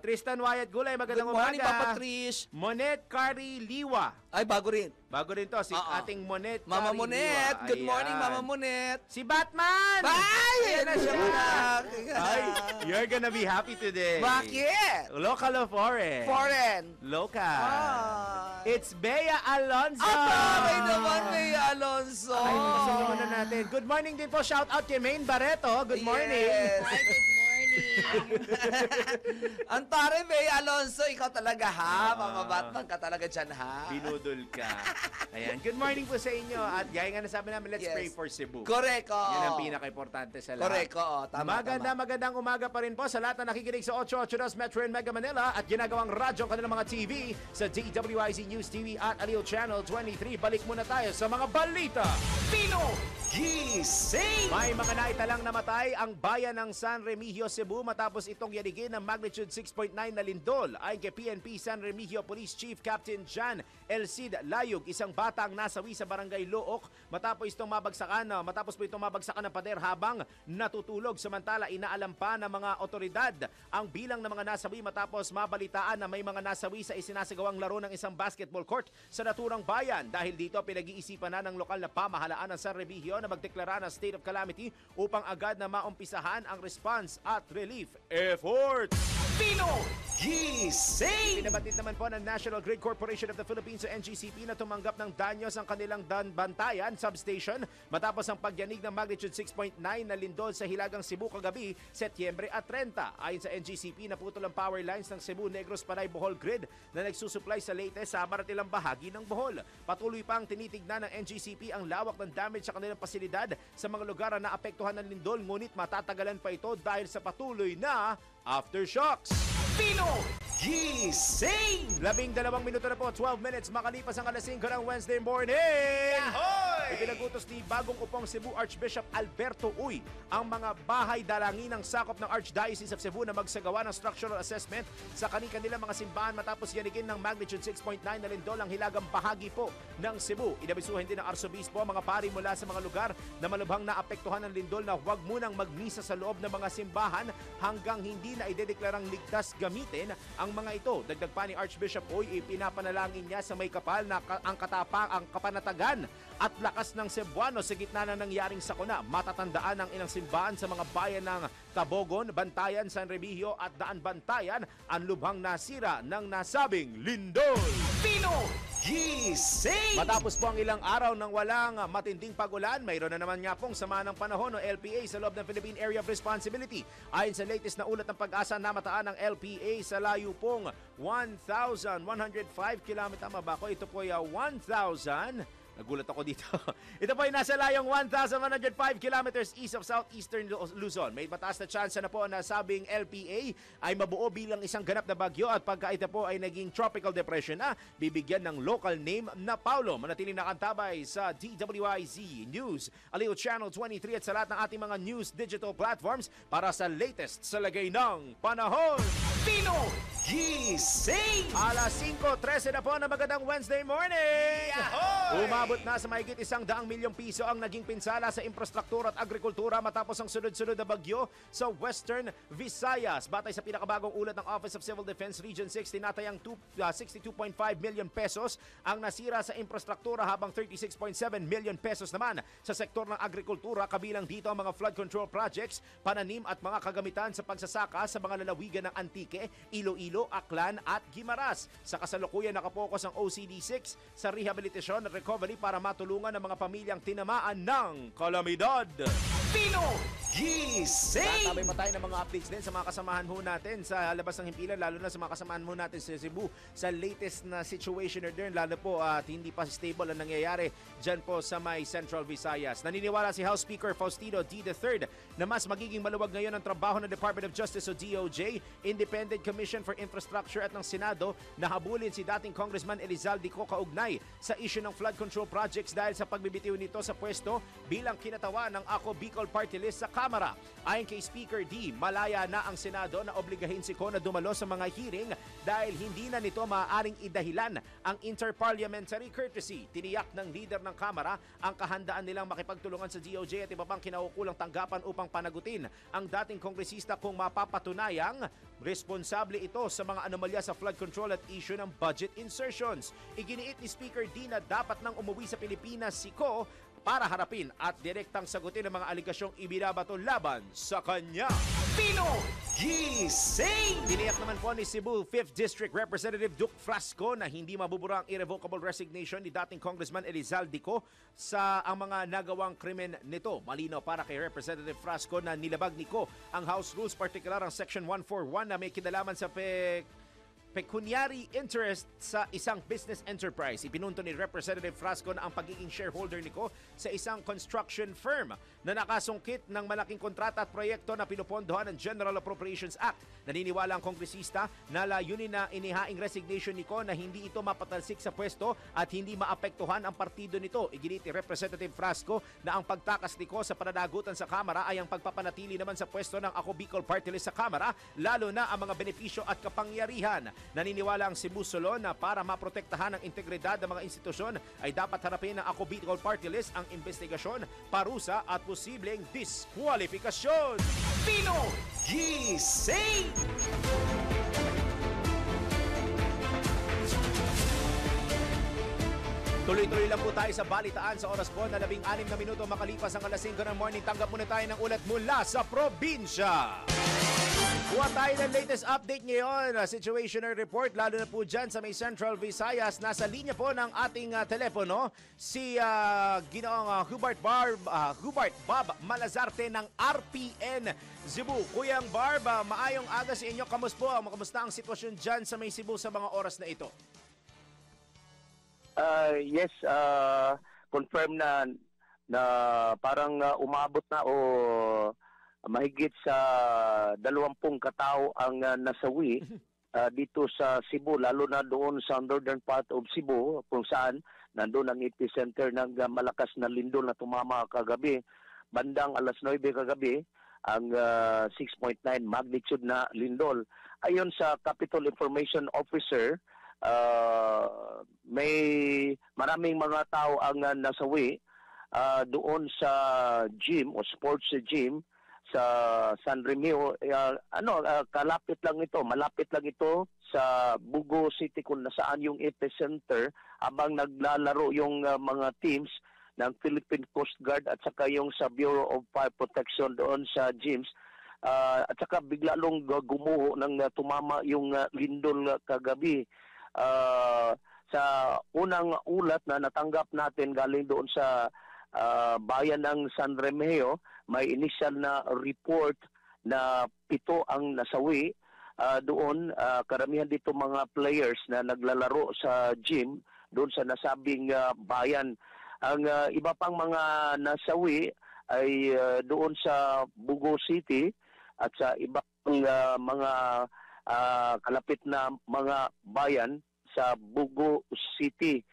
S3: Tristan Wyatt Gulay, magandang
S17: Good morning,
S3: umaga.
S17: Papa Trish.
S3: Monet Kari Liwa.
S17: Ay, bago rin.
S3: Bago rin to, si ating Monet
S17: Mama
S3: Kari
S17: Monet.
S3: Liwa.
S17: Good morning,
S3: Ayan.
S17: Mama Monet.
S3: Si Batman!
S17: Bye!
S3: Ayan na siya.
S17: Ayan.
S3: Ay, you're gonna be happy today.
S17: Bakit?
S3: Local o foreign?
S17: Foreign.
S3: Local. It's Bea Alonzo.
S17: Abay naman, Bea Alonzo.
S3: Ay, masama muna natin. Good morning din po. Shout out kay Maine Barreto. Good morning.
S17: Yes.
S18: Hi, good morning.
S17: Ang tare, Bea Alonzo, ikaw talaga ha. Mga Batman ka talaga dyan ha.
S3: Binudol ka. Ayan. Good morning po sa inyo. At gaya nga nasabi namin, let's
S17: Yes.
S3: pray for Cebu.
S17: Correct, oo.
S3: Yan ang pinaka-importante sa lahat.
S17: Correct, oo. Tama,
S3: Magandang umaga pa rin po sa lahat na nakikinig sa 882 Metro and Mega Manila at ginagawang radyo kanilang mga TV sa DWIZ News TV at Aliw Channel 23. Balik muna tayo sa mga balita.
S4: Pinoy Gising!
S3: May mga naitalang namatay ang bayan ng San Remigio, Cebu matapos itong yadigin ng magnitude 6.9 na lindol. Ayon kay PNP San Remigio Police Chief Captain Jan Elcid Layug, isang bata ang nasawi sa barangay Look matapos po itong mabagsakan ng pader habang natutulog. Samantala, inaalam pa ng mga otoridad ang bilang ng mga nasawi matapos mabalitaan na may mga nasawi sa isinasagawang laro ng isang basketball court sa naturang bayan. Dahil dito, pinag-iisipan na ng lokal na pamahalaan ng San Remigio na magdeklara ng state of calamity upang agad na maumpisahan ang response at relief efforts.
S4: Pinoy Gising!
S3: Pinabatid naman po ng National Grid Corporation of the Philippines o NGCP na tumanggap ng danyos ang kanilang Bantayan substation matapos ang pagyanig ng magnitude 6.9 na lindol sa Hilagang Cebu kagabi, Setyembre at 30. Ayon sa NGCP, naputol ang power lines ng Cebu Negros Panay Bohol Grid na nagsusupply sa Leyte, Samar at ilang bahagi ng Bohol. Patuloy pang tinitignan ng NGCP ang lawak ng damage sa kanilang pasilidad sa mga lugar na naapektuhan ng lindol, ngunit matatagalan pa ito dahil sa patuloy na aftershocks.
S4: Pinoy Gising!
S3: 12 minuto na po, 12 minutes makalipas ang alas 5 ng Wednesday morning.
S4: Yahoy!
S3: Ipinagutos ni Bagong Upong Cebu Archbishop Alberto Uy ang mga bahay dalangin ng sakop ng Archdiocese of Cebu na magsagawa ng structural assessment sa kanilang mga simbahan matapos yanigin ng magnitude 6.9 na lindol ang hilagang bahagi po ng Cebu. Inabisuhin din ng Arsobispo mga pari mula sa mga lugar na malubhang naapektuhan ng lindol na huwag munang magmisa sa loob ng mga simbahan hanggang hindi na idedeklarang ligtas gamitin ang mga ito. Dagdag pa ni Archbishop Uy, ipinapanalangin niya sa may kapal na ang kapanatagan at lakas ng Cebuano sa gitna ng nangyaring sakuna. Matatandaan ang ilang simbahan sa mga bayan ng Tabogon, Bantayan, San Remigio at Daan Bantayan ang lubhang nasira ng nasabing lindol.
S4: Pinoy Gising!
S3: Matapos po ang ilang araw ng walang matinding pagulan, mayroon na naman nga pong sama ng panahon o LPA sa loob ng Philippine Area of Responsibility. Ayon sa latest na ulat ng Pag-asa, namataan ng LPA sa layo pong 1,105 km. Mabako, ito po ay 1,105 Nagulat ako dito. Ito po ay nasa layong 1,105 kilometers east of southeastern Luzon. May mataas na chance na po na sabing LPA ay mabuo bilang isang ganap na bagyo at pagka ito po ay naging tropical depression na, bibigyan ng local name na Paulo. Manatiling nakantabay sa DWIZ News, Aliw Channel 23 at sa lahat ng ating mga news digital platforms para sa latest sa lagay ng panahon.
S4: Pinoy Gising!
S3: Alas 5:13 na po na magandang Wednesday morning!
S4: Yahoy!
S3: Umabot na sa mahigit 100 milyong piso ang naging pinsala sa infrastruktura at agrikultura matapos ang sunod-sunod na bagyo sa Western Visayas. Batay sa pinakabagong ulat ng Office of Civil Defense Region 6, tinatayang 62.5 million pesos ang nasira sa infrastruktura habang 36.7 million pesos naman sa sektor ng agrikultura, kabilang dito ang mga flood control projects, pananim at mga kagamitan sa pagsasaka sa mga lalawigan ng Antique, Iloilo, Aklan at Guimaras. Sa kasalukuyan nakapokus ang OCD6 sa rehabilitasyon at recovery para matulungan ang mga pamilyang tinamaan ng kalamidad.
S4: Pinoy Gising!
S3: Tatabay pa tayo ng mga updates din sa mga kasamahan ho natin sa labas ng himpilan, lalo na sa mga kasamahan ho natin sa Cebu sa latest na situation doon, lalo po at hindi pa stable ang nangyayari dyan po sa may Central Visayas. Naniniwala si House Speaker Faustino D. III na mas magiging maluwag ngayon ang trabaho ng Department of Justice o DOJ, Independent Commission for Infrastructure at ng Senado na habulin si dating Congressman Elizalde Co kaugnay sa issue ng flood control projects dahil sa pagbibitiw nito sa pwesto bilang kinatawa ng Ako Bicol Party List sa Kamara. Ayon kay Speaker D, malaya na ang Senado na obligahin si Co na dumalo sa mga hearing dahil hindi na nito maaaring idahilan ang interparliamentary courtesy. Tiniyak ng leader ng Kamara ang kahandaan nilang makipagtulungan sa DOJ at iba pang kinaukulang tanggapan upang panagutin ang dating kongresista kung mapapatunayang responsable ito sa mga anomalya sa flood control at issue ng budget insertions. Iginiit ni Speaker D na dapat nang umuwi sa Pilipinas si Co para harapin at direktang sagutin ang mga aligasyong ibinabato laban sa kanya.
S4: Pinoy Gising!
S3: Tiniyak naman po ni Cebu 5th District Representative Duke Frasco na hindi mabubura ang irrevocable resignation ni dating Congressman Elizalde Co sa ang mga nagawang krimen nito. Malinaw para kay Representative Frasco na nilabag ni Co ang House Rules, partikular ang Section 141 na may kinalaman sa pecuniary interest sa isang business enterprise. Ipinunto ni Representative Frasco na ang pagiging shareholder ni Co sa isang construction firm na nakasungkit ng malaking kontrata at proyekto na pinupondohan ng General Appropriations Act. Naniniwala ang kongresista na layunin na inihaing resignation ni Co na hindi ito mapatalsik sa pwesto at hindi maapektuhan ang partido nito. Iginit ni Representative Frasco na ang pagtakas ni Co sa pananagutan sa Kamara ay ang pagpapanatili naman sa pwesto ng Ako Bicol Party List sa Kamara, lalo na ang mga benepisyo at kapangyarihan. Naniniwala ang Cebu Solon na para maprotektahan ang integridad ng mga institusyon ay dapat harapin ng Ako Bicol Party List ang investigasyon, parusa at posibleng diskwalifikasyon.
S4: Pinoy Gising!
S3: Tuloy-tuloy lang po tayo sa balitaan sa oras po na 16 na minuto makalipas ang alas 5 ng morning. Tanggap muna tayo ng ulat mula sa probinsya. Kuha tayo ng latest update ngayon, situational report, lalo na po dyan sa may Central Visayas. Nasa linya po ng ating telepono si Ginoong Hubert Bob Malazarte ng RPN Cebu. Kuyang Barb, maayong aga sa inyo. Kamusta ang sitwasyon dyan sa may Cebu sa mga oras na ito?
S16: Yes, confirm na parang umabot na o mahigit sa 20 katao ang nasawi dito sa Cebu, lalo na doon sa northern part of Cebu kung saan nandun ang epicenter ng malakas na lindol na tumama kagabi. Bandang alas 9 kagabi, ang 6.9 magnitude na lindol. Ayon sa Capital Information Officer, may maraming mga tao ang nasawi doon sa gym o sports gym sa San Remio. Malapit lang ito sa Bugo City kung nasaan yung epicenter habang naglalaro yung mga teams ng Philippine Coast Guard at saka yung sa Bureau of Fire Protection doon sa gyms. At saka bigla lang gumuho nang tumama yung lindol kagabi. Sa unang ulat na natanggap natin galing doon sa bayan ng San Remigio, may initial na report na 7 ang nasawi. Doon, karamihan dito mga players na naglalaro sa gym doon sa nasabing bayan. Ang iba pang mga nasawi ay doon sa Bugo City at sa ibang mga kalapit na mga bayan sa Bugo City.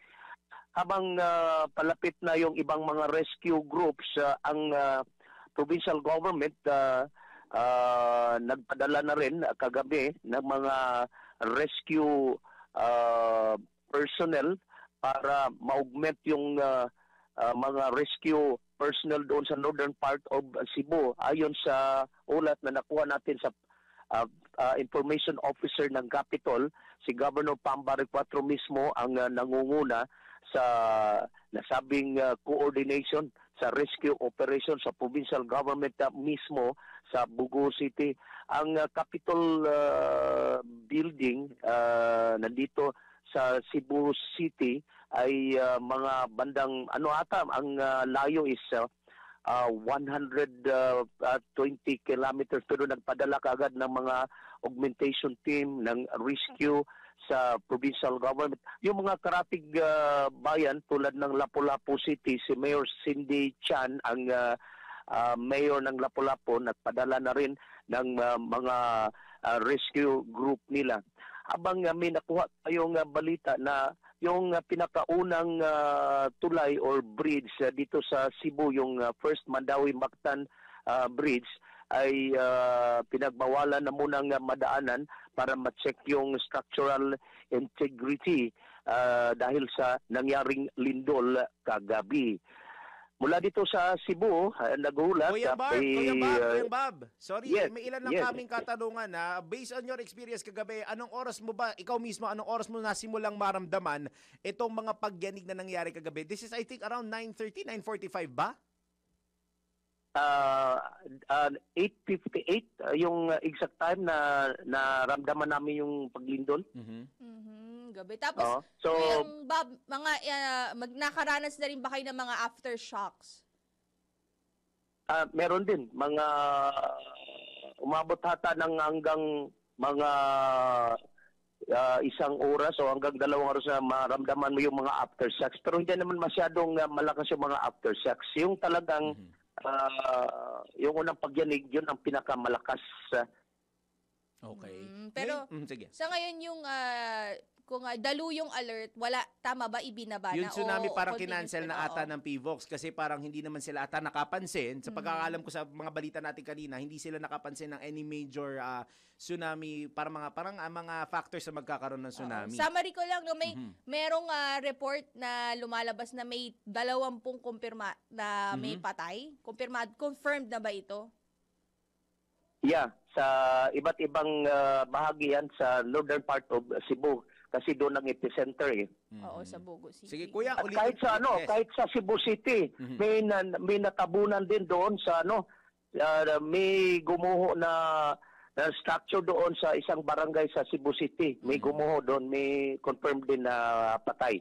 S16: Habang palapit na yung ibang mga rescue groups, ang provincial government nagpadala na rin kagabi ng mga rescue personnel para ma-augment yung mga rescue personnel doon sa northern part of Cebu. Ayon sa ulat na nakuha natin sa information officer ng Capitol, si Governor Pambare Cuatro mismo ang nangunguna sa nasabing coordination sa rescue operation sa provincial government mismo sa Bugo City. Ang Capitol building nandito sa Cebu City ay mga bandang ang layo is 120 kilometers, pero nagpadala kaagad ng mga augmentation team ng rescue sa provincial government. Yung mga karatig bayan tulad ng Lapu-Lapu City, si Mayor Cindy Chan, ang mayor ng Lapu-Lapu, nagpadala na rin ng mga rescue group nila. Habang may nakuha tayong balita na yung pinakaunang tulay or bridge dito sa Cebu, yung First Mandawi-Mactan Bridge, ay pinagbawalan na munang madaanan para ma-check yung structural integrity dahil sa nangyaring lindol kagabi. Mula dito sa Cebu, nagulat.
S3: Kuya Bob, sorry, yes, may ilan lang kaming katanungan. Based on your experience kagabi, anong oras mo ba, ikaw mismo, anong oras mo nasimulang maramdaman itong mga pagyanig na nangyari kagabi? This is I think around 9:30, 9:45 ba?
S16: 8:58 yung exact time na naramdaman namin yung paglindol.
S18: Gabi. Tapos,
S16: so,
S18: yung Bob, mga nakaranas na rin ba kayo ng mga aftershocks?
S16: Meron din. Mga umabot hata ng hanggang mga isang oras o hanggang 2 oras na maramdaman mo yung mga aftershocks. Pero hindi naman masyadong malakas yung mga aftershocks. Yung talagang yung unang pagyanig, yun ang pinakamalakas.
S3: Okay.
S18: Pero
S3: sige.
S18: Sa ngayon yung kung dalu yung alert, wala, tama ba, ibinaba na?
S3: Yung tsunami parang
S18: continuous
S3: kinancel na ata ng PVOX kasi parang hindi naman sila ata nakapansin. Sa pagkakaalam ko sa mga balita natin kanina, hindi sila nakapansin ng any major tsunami, parang mga factors na magkakaroon ng tsunami.
S18: Summary ko lang, no, merong report na lumalabas na may 20 kumpirma na may patay. Confirmed na ba ito?
S16: Yeah, sa iba't ibang bahagi yan sa northern part of Cebu. Kasi doon ang epicenter eh.
S18: Oo, sa Bugo City.
S3: Sige, kuya,
S16: at kahit sa kahit sa Cebu City, may natabunan din doon sa may gumuho na structure doon sa isang barangay sa Cebu City. May gumuho doon, may confirmed din na patay.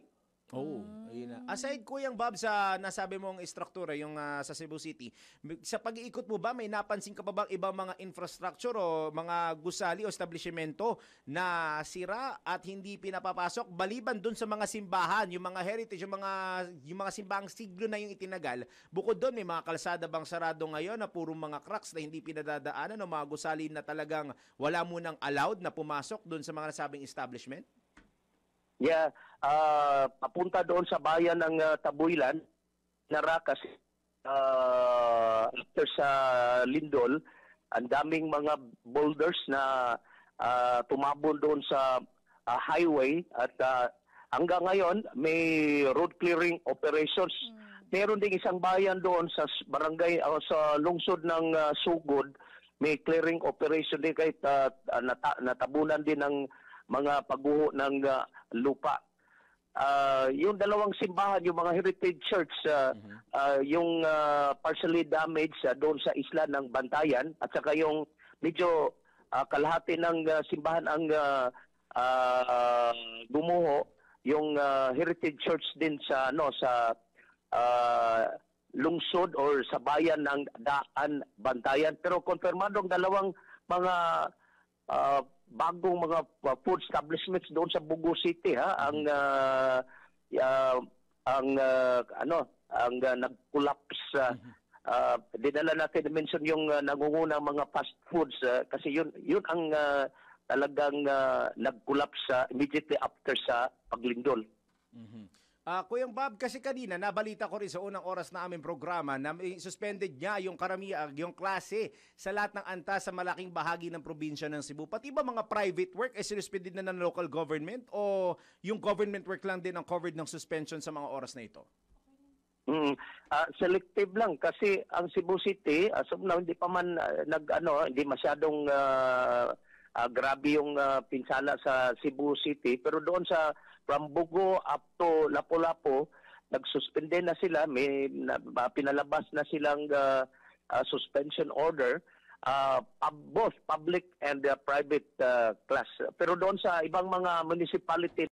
S3: Oh, ayun na. Aside Kuyang Bob sa nasabi mong istruktura yung sa Cebu City, sa pag-iikot mo ba may napansin ka pa bang ibang mga infrastructure o mga gusali o establishmento na sira at hindi pinapapasok baliban dun sa mga simbahan, yung mga heritage, yung mga simbahang siglo na yung itinagal? Bukod doon, may mga kalsada bang sarado ngayon na puro mga cracks na hindi pinadadaanan o mga gusali na talagang wala munang allowed na pumasok dun sa mga nasabing establishment?
S16: Yeah, papunta doon sa bayan ng Tabuylan, Narakas, after sa Lindol, ang daming mga boulders na tumabon doon sa highway at hanggang ngayon may road clearing operations. Meron ding isang bayan doon sa barangay o sa lungsod ng Sugod, may clearing operation din kahit natabunan din ng mga pagguho ng lupa. Yung dalawang simbahan, yung mga heritage church, yung partially damaged doon sa isla ng Bantayan at saka yung medyo kalahati ng simbahan ang gumuho, yung heritage church din sa sa lungsod or sa bayan ng Daan, Bantayan. Pero konfirmadong dalawang mga bagong mga food establishments doon sa Bugo City ang ang nag-collapse. Dinala natin mention yung nangungunang mga fast foods kasi yun ang talagang nag-collapse immediately after sa paglindol.
S3: Kuyang Bob, kasi kanina nabalita ko rin sa unang oras na aming programa na suspended niya yung yung klase sa lahat ng antas sa malaking bahagi ng probinsya ng Cebu. Pati ba mga private work sinuspended na ng local government o yung government work lang din ang covered ng suspension sa mga oras na ito?
S16: Selective lang kasi ang Cebu City as of now hindi pa man hindi masyadong grabe yung pinsala sa Cebu City, pero doon sa from Bugo up to Lapu-Lapu nagsuspende na sila, may pinalabas na silang suspension order, both public and private class, pero doon sa ibang mga municipality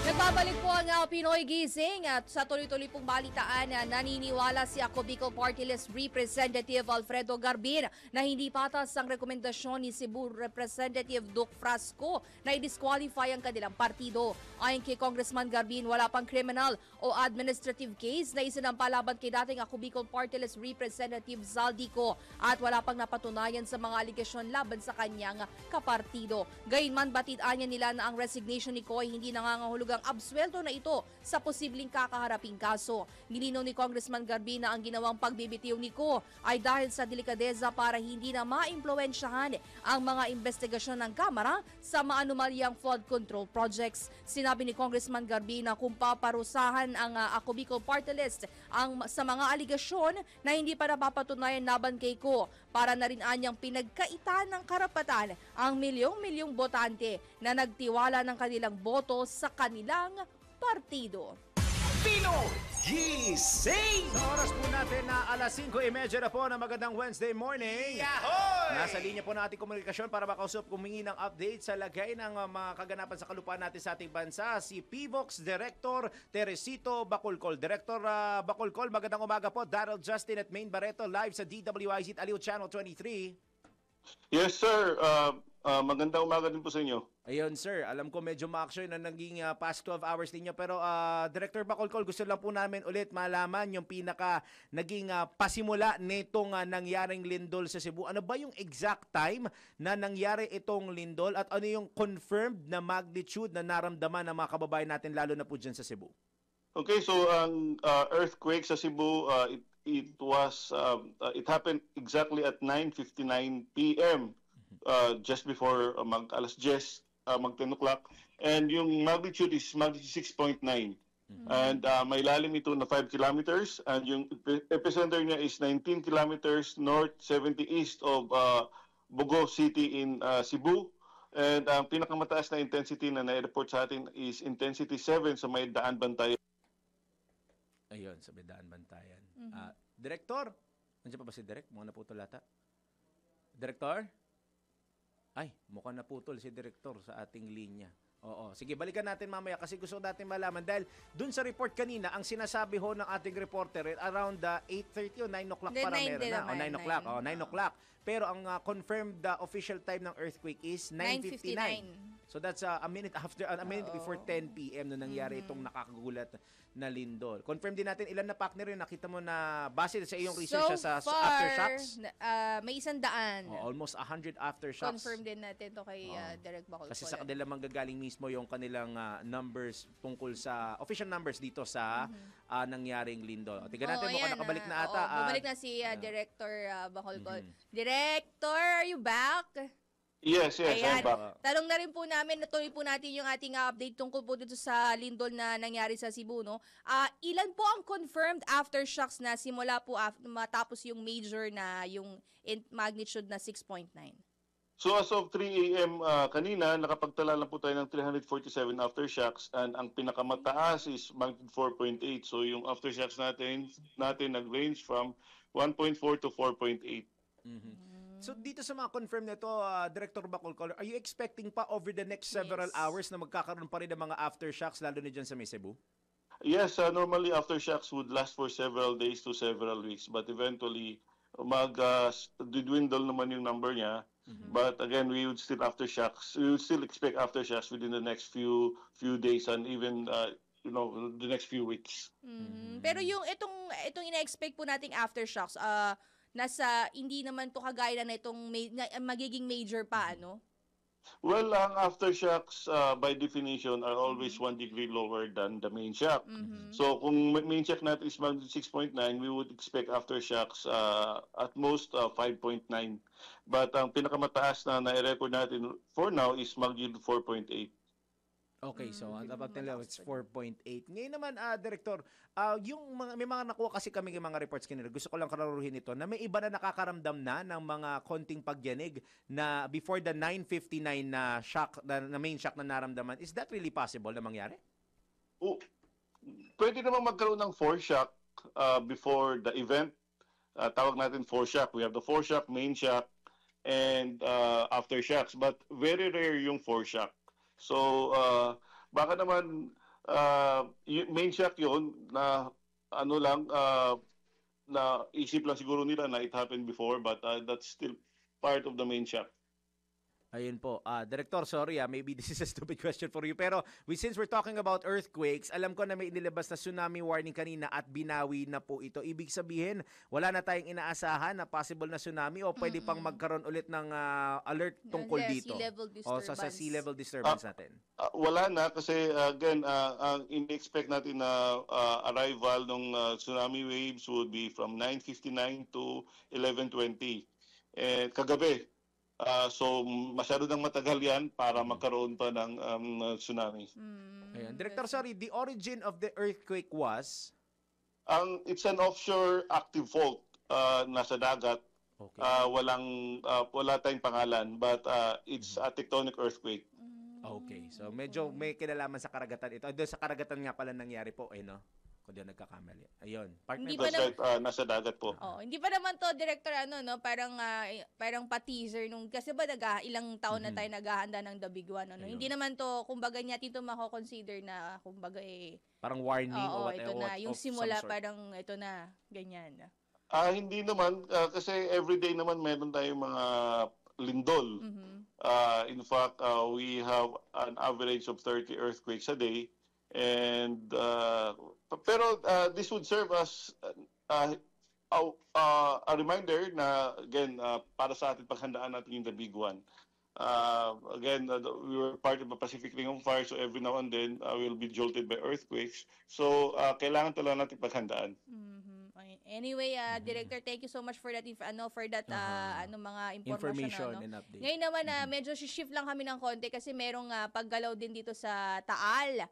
S18: Nagbabalik po ang Pinoy Gising at sa tuloy-tuloy pong balitaan naniniwala si Ako Bicol Party List Representative Alfredo Garbin na hindi patas ang rekomendasyon ni Cebu Representative Duke Frasco na i-disqualify ang kanilang partido. Ayon kay Congressman Garbin, wala pang criminal o administrative case na isinampa laban kay dating Ako Bicol Party List Representative Zaldico at wala pang napatunayan sa mga aligasyon laban sa kanyang kapartido. Gayunman, batid-anya nila na ang resignation ni Koy hindi nangangahulugang absuelto na ito sa posibleng kakaharaping kaso. Nilinaw ni Congressman Garbin na ang ginawang pagbibitiw ni Ko ay dahil sa delikadeza para hindi na maimpluwensyahan ang mga investigasyon ng Kamara sa maanumalyang flood control projects. Sinabi ni Congressman Garbin na kung paparusahan ang Ako Bicol Party List sa mga aligasyon na hindi pa napapatunayan laban kay Ko, para na rin anyang pinagkaitan ng karapatan ang milyong-milyong botante na nagtiwala ng kanilang boto sa kanilang partido.
S4: Pinoy Gising!
S3: Sa oras po natin na alas 5:30 na po na magandang Wednesday morning.
S4: Yahoy!
S3: Nasa linya po natin komunikasyon para makausap kumingi ng update sa lagay ng mga kaganapan sa kalupaan natin sa ating bansa. Si PVOX Director Teresito Bacolcol. Director Bacolcol, magandang umaga po. Daryl Justin at Maine Barreto live sa DWIZ at Aliw Channel 23.
S19: Yes, sir. Magandang umaga din po sa inyo.
S3: Ayun, sir. Alam ko medyo ma-action na naging past 12 hours ninyo. Pero Director Bacolcol, gusto lang po namin ulit malaman yung pinaka naging pasimula nitong nangyaring lindol sa Cebu. Ano ba yung exact time na nangyari itong lindol at ano yung confirmed na magnitude na naramdaman ng mga kababayan natin lalo na po dyan sa Cebu?
S19: Okay, so ang earthquake sa Cebu, it happened exactly at 9:59 p.m. Just before mag-alas 10, mag-10 o'clock. And yung magnitude is magnitude 6.9. And may lalim ito na 5 kilometers. And yung epicenter niya is 19 kilometers north, 70 east of Bugo City in Cebu. And ang pinakamataas na intensity na na-report sa atin is intensity 7 sa may Daan Bantayan.
S3: Ayun, sa may Daan Bantayan. Director, nandiyan pa ba si Direk? Mga naputol ata. Director? Ay, mukhang naputol si Direktor sa ating linya. Oo. Sige, balikan natin mamaya kasi gusto natin malaman dahil dun sa report kanina, ang sinasabi ho ng ating reporter around 8:30 o 9 o'clock
S18: Then
S3: para
S18: 9
S3: meron
S18: din
S3: na. O,
S18: naman,
S3: 9 o'clock.
S18: 9.
S3: 9 o'clock. Pero ang confirmed official time ng earthquake is 9:59.
S18: 9:59.
S3: So that's a minute after, a minute before 10 p.m. nung nangyari itong nakakagulat na lindol. Confirm din natin ilan na partner yun. Nakita mo na base sa iyong research sa aftershocks.
S18: May 100.
S3: Almost 100 aftershocks.
S18: Confirm din natin to kay Direk Bacolod.
S3: Kasi sa kanila manggagaling mismo yung kanilang numbers tungkol sa official numbers dito sa nangyaring lindol. Tingnan natin mukhang nakabalik na ata.
S18: Bumalik na si Director Bacolod. Director, are you back?
S19: Yes,
S18: Ayan.
S19: I'm back.
S18: Tanong na rin po namin, natuloy po natin yung ating update tungkol po dito sa lindol na nangyari sa Cebu, no? Ilan po ang confirmed aftershocks na simula po matapos yung major na yung magnitude na 6.9?
S19: So as of 3 a.m. Kanina, nakapagtala lang po tayo ng 347 aftershocks and ang pinakamataas is magnitude 4.8. So yung aftershocks natin nag-range from 1.4 to 4.8.
S3: So dito sa mga confirm nito, Director Bacolod, are you expecting pa over the next several hours na magkakaroon pa rin ng mga aftershocks lalo na dyan sa Cebu?
S19: Yes, normally aftershocks would last for several days to several weeks, but eventually dwindle naman yung number niya. But again, we would still expect aftershocks within the next few days and even the next few weeks.
S18: Pero yung itong ina-expect po nating aftershocks, hindi naman to kagaya na itong magiging major pa, ano?
S19: Well, ang aftershocks by definition are always 1 degree lower than the main shock. So kung main shock natin is magnitude 6.9, we would expect aftershocks at most 5.9. But ang pinakamataas na na-record natin for now is magnitude 4.8.
S3: Okay, so ang dapat nila it's 4.8. Ngayon naman, Director, may mga nakuha kasi kami ng mga reports kanina. Gusto ko lang kararuhin ito na may iba na nakakaramdam na ng mga konting pagyanig na before the 9:59 na shock, na main shock na naramdaman. Is that really possible na mangyari?
S19: Pwede naman magkaroon ng foreshock before the event. Tawag natin foreshock. We have the foreshock, main shock, and aftershocks. But very rare yung foreshock. So, baka naman main shock yun na na isip lang siguro nila na it happened before, but that's still part of the main shock.
S3: Ayun po. Director, sorry maybe this is a stupid question for you. Pero since we're talking about earthquakes, alam ko na may inilabas na tsunami warning kanina at binawi na po ito. Ibig sabihin, wala na tayong inaasahan na possible na tsunami o pwede pang magkaroon ulit ng alert tungkol dito?
S18: Sea level disturbance.
S3: O sa sea level disturbance natin?
S19: Wala na kasi again, ang in-expect natin na arrival ng tsunami waves would be from 9:59 to 11:20. Kagabi. So masyado nang matagal yan para magkaroon pa ng tsunami.
S3: Ayan. Director, sorry, the origin of the earthquake was?
S19: It's an offshore active fault nasa dagat.
S3: Okay.
S19: Wala tayong pangalan, but it's a tectonic earthquake.
S3: Okay. So medyo may kinalaman sa karagatan ito. Doon sa karagatan nga pala nangyari po, no? Kung di nagkakamali. Ayun.
S18: Hindi
S19: pa nasa dagat po.
S18: Hindi pa naman to, Director, parang pa-teaser nung, kasi ba ilang taon na tayo naghahanda ng The Big One, no? Hindi naman to, kumbaga niya ito mako-consider na, kumbaga
S3: parang warning o
S18: ito na, yung simula parang ito na, ganyan.
S19: Hindi naman, kasi everyday naman meron tayong mga lindol. In fact, we have an average of 30 earthquakes a day. And pero this would serve as a reminder na again para sa atin paghandaan natin yung The Big One. Again, we were part of the Pacific Ring of Fire, so every now and then we'll be jolted by earthquakes. So kailangan talaga natin paghandaan.
S18: Anyway, Director, thank you so much for that mga information
S3: and update.
S18: Ngayon naman medyo shift lang kami ng konti kasi merong paggalaw din dito sa Taal.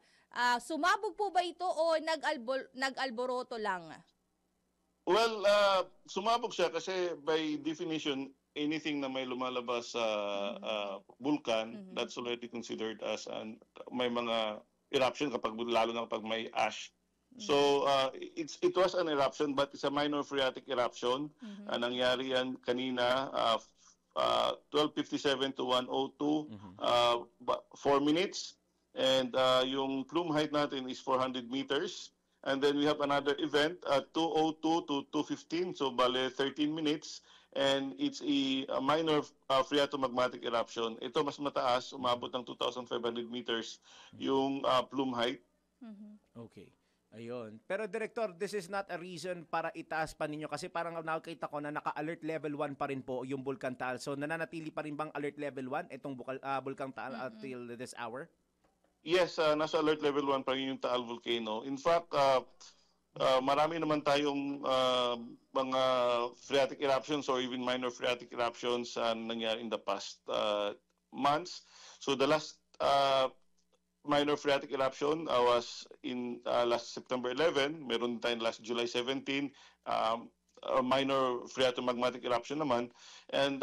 S18: Sumabog po ba ito o nag-alboroto lang?
S19: Well, sumabog siya kasi by definition, anything na may lumalabas sa vulkan, that's already considered as may mga eruption lalo na kapag may ash. So it was an eruption but it's a minor phreatic eruption. Nangyari yan kanina 12:57 to 1:02, 4 minutes. And yung plume height natin is 400 meters. And then we have another event at 2:02 to 2:15, so bale 13 minutes. And it's a minor phreatomagmatic eruption. Ito mas mataas, umabot ng 2,500 meters yung plume height.
S3: Okay. Ayun. Pero Director, this is not a reason para itaas pa ninyo kasi parang nakita ko na naka-alert level 1 pa rin po yung Bulkan Taal. So nananatili pa rin bang alert level 1 itong Bulkan Taal until this hour?
S19: Yes, nasa alert level 1 pa rin yung Taal Volcano. In fact, marami naman tayong mga phreatic eruptions or even minor phreatic eruptions nangyari in the past months. So the last minor phreatic eruption was in last September 11. Meron tayong last July 17, a minor phreatomagmatic eruption naman. And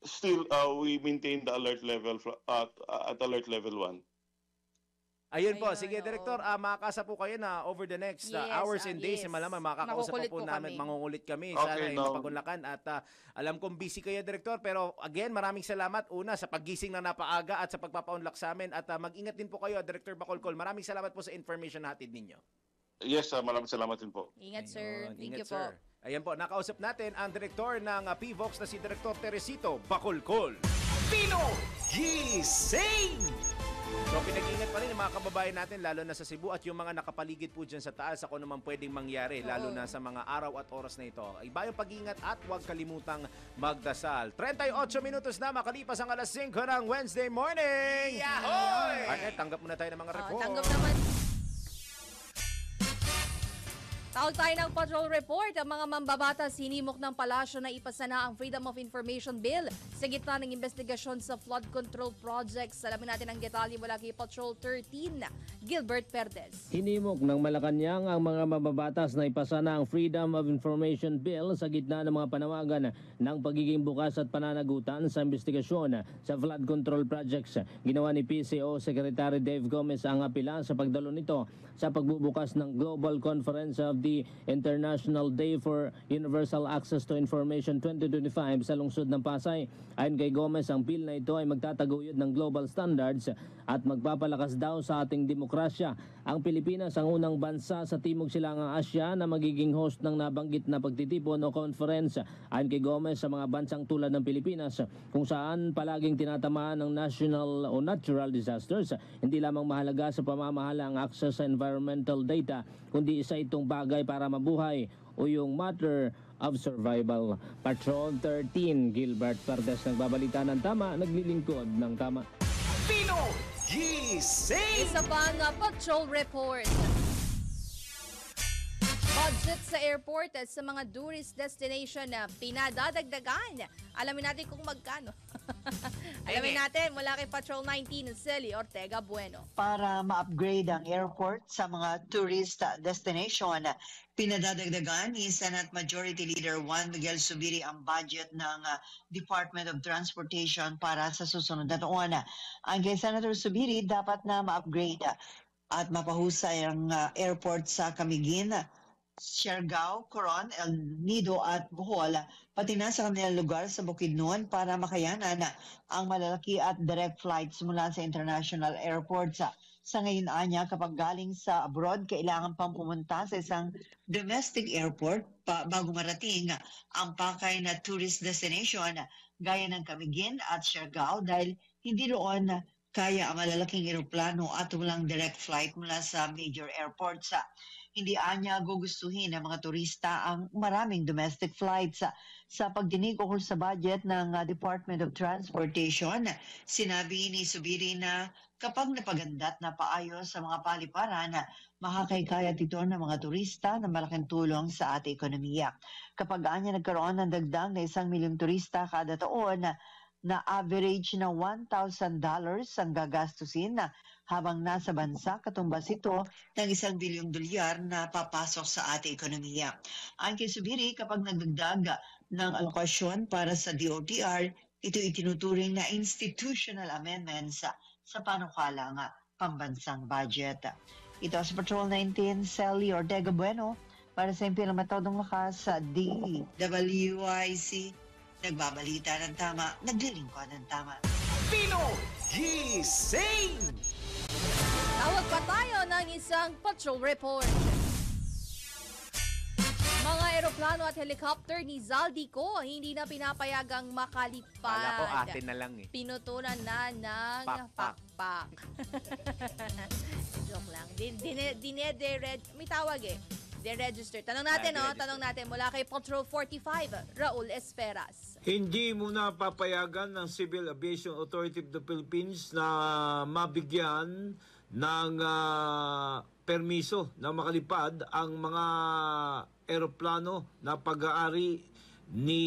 S19: still, we maintain the alert level at alert level 1.
S3: Ayun po. Sige, Director, makakasa po kayo na over the next hours and days, malaman makakausap po namin, mangungulit kami sa Mapagunlakan. At alam kong busy kayo, Director, pero again, maraming salamat una sa paggising na napaaga at sa pagpapaunlak sa amin. At mag-ingat din po kayo, Director Bacolcol. Maraming salamat po sa information na hatid ninyo.
S19: Yes, maraming salamat din po.
S18: Ingat, sir. Thank you po.
S3: Sir. Ayan po, nakausap natin ang Director ng PVOX na si Director Teresito Bacolcol.
S4: Pino Gising!
S3: So pinag-ingat pa rin yung mga kababayan natin lalo na sa Cebu at yung mga nakapaligid po dyan sa taas ako naman pwedeng mangyari lalo na sa mga araw at oras na ito. Iba yung pag-ingat at huwag kalimutang magdasal. 38 minutos na makalipas ang alas 5 ng Wednesday morning!
S4: Yahoy!
S3: Okay, tanggap muna tayo ng mga report.
S18: Tanggap naman. Tawag tayo ng patrol report. Ang mga mambabatas hinimok ng palasyo na ipasa na ang Freedom of Information Bill sa gitna ng investigasyon sa flood control projects. Alamin natin ang detalye mula kay Patrol 13, Gilbert Perdes.
S6: Hinimok ng Malacanang ang mga mambabatas na ipasa na ang Freedom of Information Bill sa gitna ng mga panawagan ng pagiging bukas at pananagutan sa investigasyon sa flood control projects. Ginawa ni PCO Secretary Dave Gomez ang apila sa pagdalo nito sa pagbubukas ng Global Conference of the International Day for Universal Access to Information 2025 sa lungsod ng Pasay. Ayon kay Gomez, ang bill na ito ay magtataguyod ng global standards at magpapalakas daw sa ating demokrasya. Ang Pilipinas ang unang bansa sa Timog Silangang Asya na magiging host ng nabanggit na pagtitipon o conference. Ayon kay Gomez, sa mga bansang tulad ng Pilipinas kung saan palaging tinatamaan ng national o natural disasters, hindi lamang mahalaga sa pamamahala ang access sa environmental data, kundi isa itong bagay para mabuhay o yung matter of survival. Patrol 13, Gilbert Perdes nagbabalita ng tama, naglilingkod ng tama.
S4: Pino Gising!
S18: Isa pang patrol report. Budget sa airport at sa mga tourist destination na pinadadagdagan. Alamin natin kung magkano. Alamin natin mula kay Patrol 19, Celi Ortega Bueno.
S7: Para ma-upgrade ang airport sa mga tourist destination, pinadadagdagan ni Senate Majority Leader Juan Miguel Zubiri ang budget ng Department of Transportation para sa susunod na taon. Ang kay Senator Zubiri, dapat na ma-upgrade at mapahusay ang airport sa Camiguin, Siargao, Coron, El Nido at Bohol, pati na sa kanilang lugar sa Bukidnon para makayanan ang malalaki at direct flights mula sa international airports. Sa ngayon anya, kapag galing sa abroad, kailangan pang pumunta sa isang domestic airport bago marating ang pakay na tourist destination gaya ng Camiguin at Siargao dahil hindi roon kaya ang malalaking eroplano at walang direct flight mula sa major airports. Hindi anya gugustuhin ng mga turista ang maraming domestic flights. Sa pagdinig ukol sa budget ng Department of Transportation, sinabi ni Zubiri na kapag napaganda't napaayos sa mga paliparan, makakaikayat ito ng mga turista na malaking tulong sa ating ekonomiya. Kapag anya nagkaroon ng dagdag na 1 milyong turista kada taon, na average na $1,000 ang gagastusin habang nasa bansa katumbas ito ng $1 bilyong na papasok sa ating ekonomiya. Ang kay Zubiri, kapag nagdagdag ng alokasyon para sa DOTR, ito itinuturing na institutional amendments sa panukalang pambansang budget. Ito sa Patrol 19, Celi Ortega Bueno, para sa Impinamatodong Lakas sa DWIC. Nagbabalita ng tama, naglilingkod ng tama.
S4: Pinoy Gising!
S18: Tawag pa tayo ng isang patrol report. Mga eroplano at helicopter ni Zaldico hindi na pinapayagang makalipad.
S3: Kala ko atin na lang eh.
S18: Pinutunan na ng pakpak. Joke lang. May tawag eh. De-register. Tanong natin, tanong natin mula kay Patrol 45, Raul Esperas.
S8: Hindi muna papayagan ng Civil Aviation Authority of the Philippines na mabigyan ng permiso na makalipad ang mga eroplano na pag-aari ni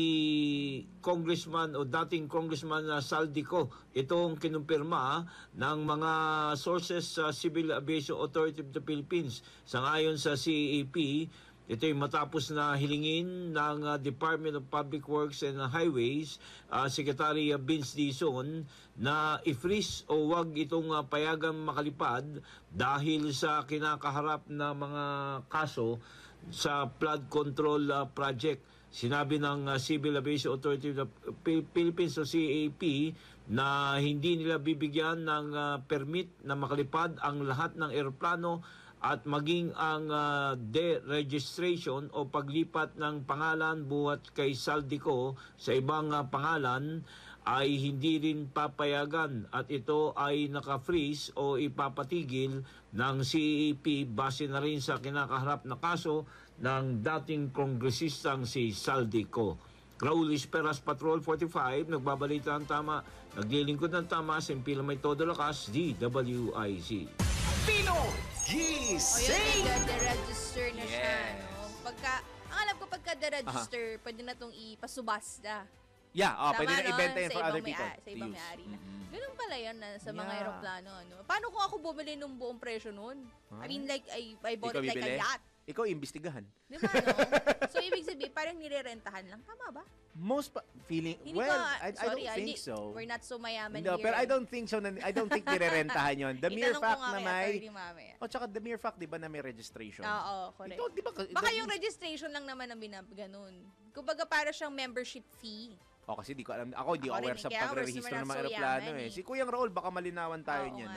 S8: Congressman o dating Congressman Zaldico. Itong kinumpirma ng mga sources sa Civil Aviation Authority of the Philippines. Sangayon sa CAP, ito'y matapos na hilingin ng Department of Public Works and Highways, Secretary Vince Dizon, na i-freeze o wag itong payagang makalipad dahil sa kinakaharap na mga kaso sa flood control project. Sinabi ng Civil Aviation Authority of the Philippines o CAP na hindi nila bibigyan ng permit na makalipad ang lahat ng eroplano at maging ang deregistration o paglipat ng pangalan buhat kay Zaldico sa ibang pangalan ay hindi rin papayagan at ito ay naka-freeze o ipapatigil ng CAP base na rin sa kinakaharap na kaso ng dating kongresistang si Zaldico. Raul Esperas, Patrol 45, nagbabalita ang tama, naglilingkod ng tama, simpila may todo lakas, DWIZ.
S4: Pinoy Gising!
S18: De-register na siya. No? Ang alam ko pagka de-register, pwede na itong ipasubas na.
S3: Yeah, pwede na ibenta yan for other people.
S18: Sa ibang may-ari na. Ganun pala yan sa mga aeroplano. Ano? Paano kung ako bumili ng buong presyo nun? I mean, like, I bought it like a yacht.
S3: Ikaw imbestigahan.
S18: Di ba, no? So, ibig sabihin, parang nirerentahan lang. Tama ba?
S3: I don't think so.
S18: We're not so mayaman
S3: No,
S18: here.
S3: pero I don't think so. I don't think nirerentahan yun. The mere fact na may...
S18: Tsaka
S3: the mere fact, di ba, na may registration?
S18: Oo, correct.
S3: Ito, di ba,
S18: baka yung registration lang naman ang ganun. Kumbaga, para siyang membership fee.
S3: Kasi di ko alam. Ako hindi aware sa pagre-register ng mga eroplano eh. Si Kuyang Raul, baka malinawan tayo niyan.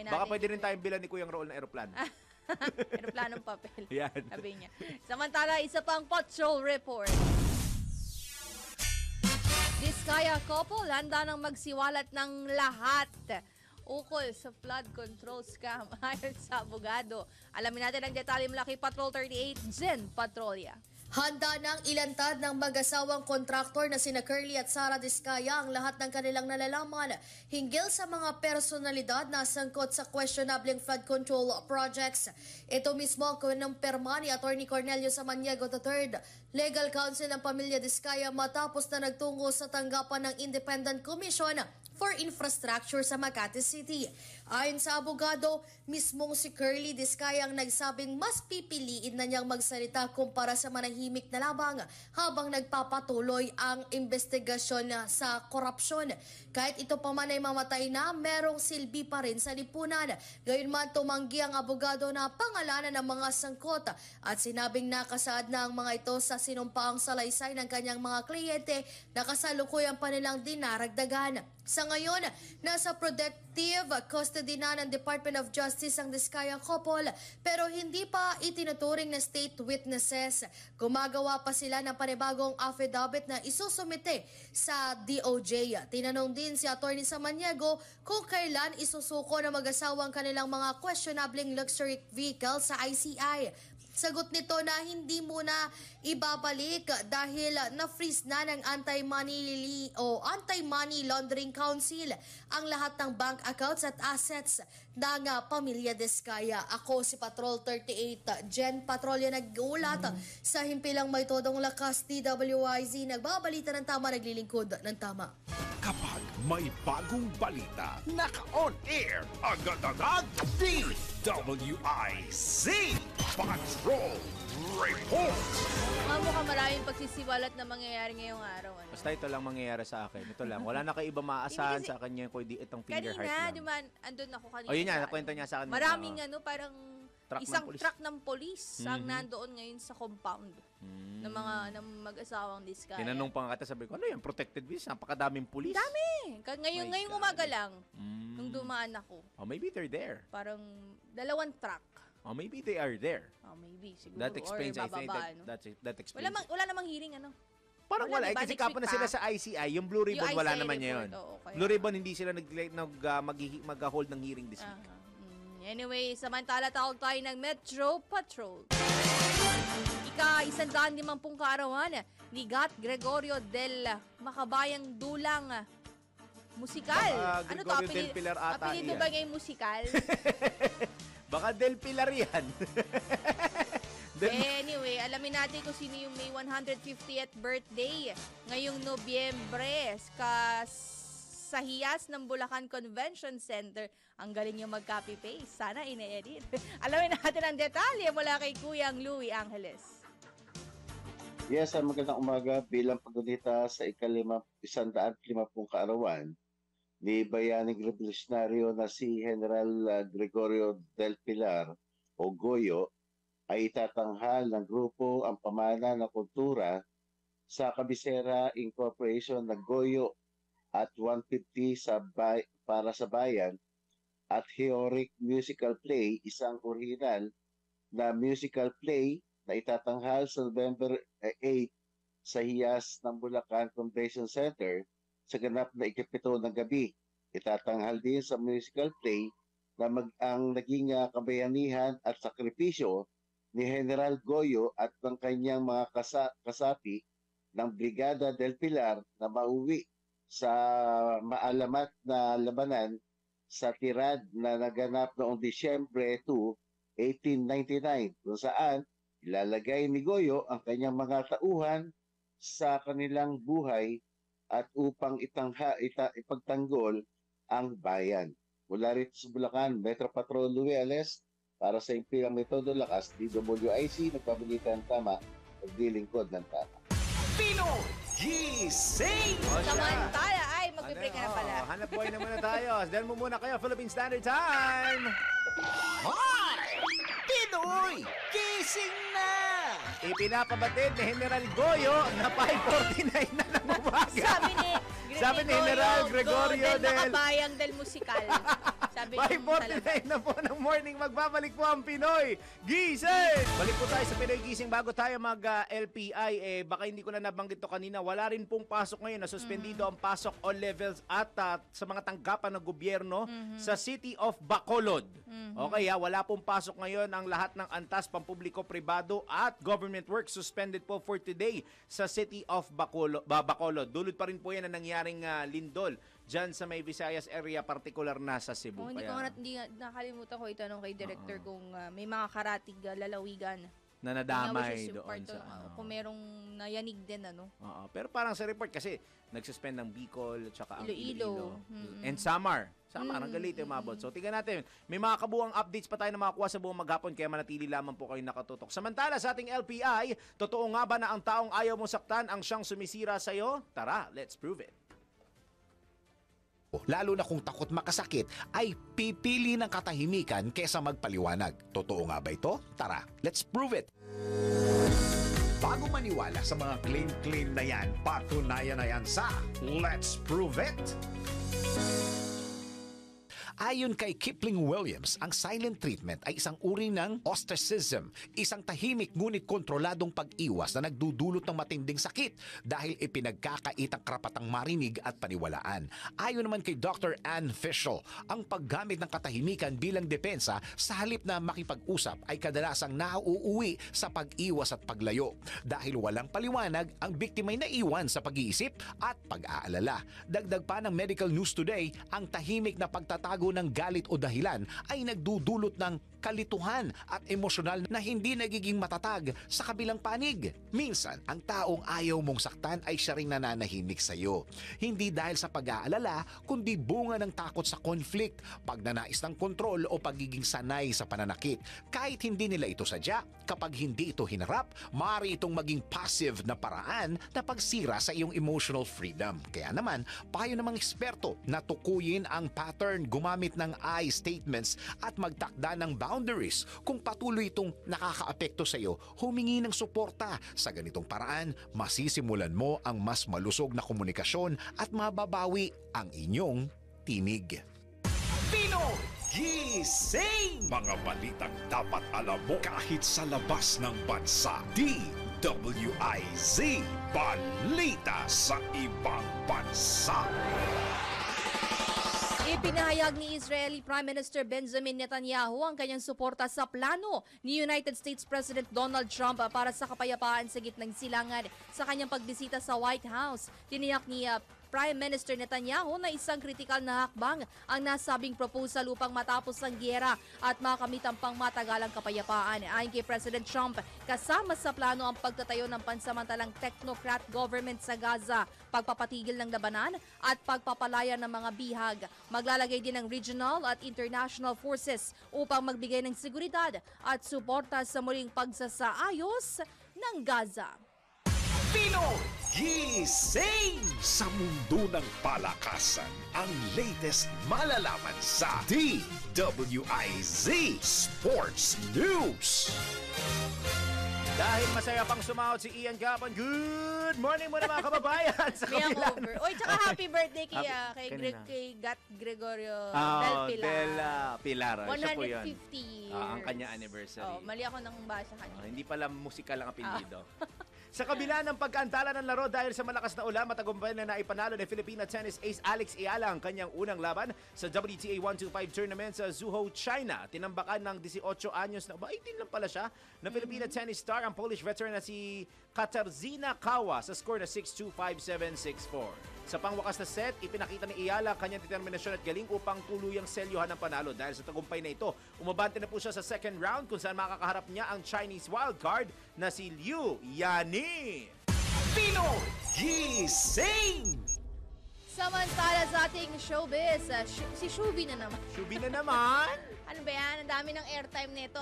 S3: Baka pwede rin tayong bilan ni Kuyang Raul na eroplano.
S18: Eroplanong papel.
S3: Yan.
S18: Sabi niya. Samantala, isa pang patrol report. Diskaya couple, handa nang magsiwalat ng lahat ukol sa flood control scam ayon sa abogado. Alamin natin ang detalye mula kay Patrol 38, Jen Patrolya.
S20: Handa ng ilantad ng mag-asawang kontraktor na sina Curly at Sara Diskaya ang lahat ng kanilang nalalaman hinggil sa mga personalidad na sangkot sa questionableng flood control projects. Ito mismo ang kinumpirma ni Atty. Cornelio Samaniego III, legal counsel ng pamilya Diskaya matapos na nagtungo sa tanggapan ng Independent Commission for Infrastructure sa Makati City. Ayon sa abogado, mismong si Curly Diskaya ang nagsabing mas pipiliin na niyang magsalita kumpara sa manahimik na labang habang nagpapatuloy ang investigasyon sa korupsyon. Kahit ito pa man ay mamatay na, merong silbi pa rin sa lipunan. Gayunman tumanggi ang abogado na pangalanan ng mga sangkot at sinabing nakasaad na ang mga ito sa sinumpaang salaysay ng kanyang mga kliyente na kasalukuyang pa nilang dinaragdagan. Sa ngayon, nasa protective custody na ng Department of Justice ang Diskaya couple pero hindi pa itinuturing na state witnesses. Gumagawa pa sila ng panibagong affidavit na isusumite sa DOJ. Tinanong din si Atty. Samaniego kung kailan isusuko na mag-asawang kanilang mga questionableng luxury vehicle sa ICI. Sagot nito na hindi muna ibabalik dahil na-freeze na ng Anti-Money Laundering Council ang lahat ng bank accounts at assets ng pamilya Diskaya. Ako si Patrol 38, Jen Patrolya nag-uulat sa himpilang may todong lakas, DWIZ, nagbabalita ng tama, naglilingkod ng tama.
S4: Kapag may bagong balita, naka-on air, agad-agad, DWIZ Patrol Report!
S18: Mukhang maraming pagsisiwalat na mangyayari ngayong araw. Ano?
S3: Basta ito lang mangyayari sa akin. Ito lang. Wala na kayo iba maasahan sa kanya kundi itong finger heart lang.
S18: Kanina, di ba, andun ako kanina.
S3: O yun nga, nakwento niya sa akin.
S18: Maraming parang
S3: truck
S18: isang
S3: ng
S18: truck ng polis ang nandoon ngayon sa compound ng mag-asawang Diskaya.
S3: Tinanong pa nga kita, sabi ko, ano yan, protected visa? Napakadaming pulis.
S18: Dami! Ngayong umaga lang, nung dumaan ako.
S3: Oh, maybe they're there.
S18: Parang 2 truck.
S3: Oh, maybe they are there.
S18: Oh, maybe. Siguro.
S3: That explains,
S18: or
S3: I think,
S18: bababa,
S3: that explains.
S18: Wala namang hearing, ano?
S3: Parang wala.
S18: Diba?
S3: Kasi kapo na sila sa ICI. Yung Blue Ribbon, wala naman yun.
S18: Okay.
S3: Blue Ribbon, hindi sila mag-hold ng hearing this week.
S18: Anyway, samantala tawag tayo ng Metro Patrol. Ika-150 kaarawan ni Gat Gregorio del Makabayang Dulang musikal. Ano to?
S3: Del Pilar ata
S18: apelido ba ngayong musikal?
S3: Baka Del Pilar yan.
S18: Anyway, alamin natin kung sino yung may 150th birthday ngayong Nobyembre sa hiyas ng Bulacan Convention Center. Ang galing yung mag-copy-paste. Sana ine-edit. Alamin natin ang detalye mula kay Kuyang Louie Angeles.
S11: Yes, magandang umaga. Bilang pagdita sa ika-150 kaarawan ni Bayaning Revolusyonaryo na si General Gregorio del Pilar o Goyo, ay itatanghal ng grupo ang pamana ng kultura sa Kabisera Incorporation ng Goyo at 150 para sa bayan at Heroic Musical Play, isang original na musical play na itatanghal sa November 8 sa hiyas ng Bulacan Convention Center sa ganap na ikapito ng gabi. Itatanghal din sa musical play na ang naging kabayanihan at sakripisyo ni General Goyo at ng kanyang mga kasapi ng Brigada del Pilar na mauwi sa maalamat na labanan sa tirad na naganap noong Disyembre 2, 1899, kung saan ilalagay ni Goyo ang kanyang mga tauhan sa kanilang buhay at upang ipagtanggol ang bayan. Mula rito sa Bulacan, Metro Patrol Louie Ales, para sa impilang metodo lakas, DWIC, nagpabilitan tama, paglilingkod ng tama.
S4: Pinoy Gising!
S18: Samantala ay magbe-break na pala.
S3: Hanap buhay na muna tayo. Dahil mo muna kayo, Philippine Standard Time!
S4: Hi! Pinoy Gising na!
S3: Ipinapabatid ni General Goyo na 5:49 na ng umaga.
S18: Sabi ni General Gregorio del
S3: Makabayang
S18: del Musikal. Sabi
S3: 5:49 na po ng morning, magbabalik po ang Pinoy Gising! Balik po tayo sa Pinoy Gising. Bago tayo mag-LPI, baka hindi ko na nabanggit to kanina, wala rin pong pasok ngayon. Nasuspendido ang pasok all levels at sa mga tanggapan ng gobyerno sa City of Bacolod. Okay, wala pong pasok ngayon ang lahat ng antas, pampubliko, pribado at government work suspended po for today sa City of Bacolod. Dulot pa rin po yan ang nangyaring lindol dyan sa may Visayas area, particular na sa Cebu.
S18: Hindi nakalimutan ko itanong kay Director kung may mga karatig lalawigan
S3: na nadamay doon sa
S18: kung merong nayanig din, ano?
S3: Pero parang sa report kasi nagsuspend ng Bicol tsaka ang
S18: Iloilo.
S3: And Samar, hanggang late umabot. So tingnan natin, may mga kabuang updates pa tayo na makakuha sa buong maghapon, kaya manatili lamang po kayo nakatutok. Samantala sa ating LPI, totoo nga ba na ang taong ayaw mo saktan ang siyang sumisira sa'yo? Tara, let's prove it.
S2: Lalo na kung takot makasakit, ay pipili ng katahimikan kesa magpaliwanag. Totoo nga ba ito? Tara, let's prove it! Bago maniwala sa mga claim-claim na yan, patunayan na yan sa Let's Prove It! Ayon kay Kipling Williams, ang silent treatment ay isang uri ng ostracism, isang tahimik ngunit kontroladong pag-iwas na nagdudulot ng matinding sakit dahil ipinagkakait ang karapatang marinig at paniwalaan. Ayon naman kay Dr. Ann Fischel, ang paggamit ng katahimikan bilang depensa sa halip na makipag-usap ay kadalasang nauuwi sa pag-iwas at paglayo. Dahil walang paliwanag, ang biktima ay naiwan sa pag-iisip at pag-aalala. Dagdag pa ng Medical News Today, ang tahimik na pagtatago ng galit o dahilan ay nagdudulot ng kalituhan at emosyonal na hindi nagiging matatag sa kabilang panig. Minsan, ang taong ayaw mong saktan ay siya ring nananahimik sa iyo. Hindi dahil sa pag-aalala, kundi bunga ng takot sa conflict, pagnanais ng kontrol o pagiging sanay sa pananakit. Kahit hindi nila ito sadya, kapag hindi ito hinarap, maaari itong maging passive na paraan na pagsira sa iyong emotional freedom. Kaya naman, payo ng mga eksperto na tukuyin ang pattern, gumamit gumamit ng I statements at magtakda ng boundaries. Kung patuloy itong nakakaapekto sa iyo, humingi ng suporta. Sa ganitong paraan, masisimulan mo ang mas malusog na komunikasyon at mababawi ang inyong tinig.
S4: Pinoy Gising! Mga balitang dapat alam mo kahit sa labas ng bansa. DWIZ Balita sa Ibang Bansa.
S18: Ipinahayag ni Israeli Prime Minister Benjamin Netanyahu ang kanyang suporta sa plano ni United States President Donald Trump para sa kapayapaan sa gitnang silangan. Sa kanyang pagbisita sa White House, tiniyak ni Prime Minister Netanyahu na isang kritikal na hakbang ang nasabing proposal upang matapos ang giyera at makamit ang pangmatagalang kapayapaan. Ayon kay President Trump, kasama sa plano ang pagtatayo ng pansamantalang technocrat government sa Gaza, pagpapatigil ng labanan at pagpapalaya ng mga bihag. Maglalagay din ng regional at international forces upang magbigay ng seguridad at suporta sa muling pagsasaayos ng Gaza.
S4: Pinoy Gising! Sa mundo ng palakasan, ang latest malalaman sa DWIZ Sports News.
S3: Dahil masaya pang sumahod si Ian Gapon, good morning muna mga kababayan sa kabilang.
S18: Oy, tsaka happy birthday kay Gat Gregorio Del Pilar.
S3: Pilar. Siya po yun.
S18: 150 years.
S3: Ang kanya anniversary.
S18: Mali ako ng basa kanya.
S3: Hindi pala musikal ang apelyido. Sa kabila ng pagkaantala ng laro dahil sa malakas na ulan, matagumpay na naipanalo ni Filipina tennis ace Alex Ayala ang kanyang unang laban sa WTA 125 tournament sa Zhuhai, China. Tinambakan ng 18 anyos na, 18 lang pala siya, na Filipina tennis star ang Polish veteran na si Katarzyna Kawa sa score na 6-2, 5-7, 6-4. Sa pangwakas na set, ipinakita ni Ayala kanyang determinasyon at galing upang tuluyang selyuhan ng panalo. Dahil sa tagumpay na ito, umabante na po siya sa second round kung saan makakaharap niya ang Chinese wildcard na si Liu Yani.
S4: Pinoy Gising!
S18: Samantala sa ating showbiz, si Shubi na naman.
S3: Shubi na naman?
S18: Ano ba yan? Ang dami ng airtime nito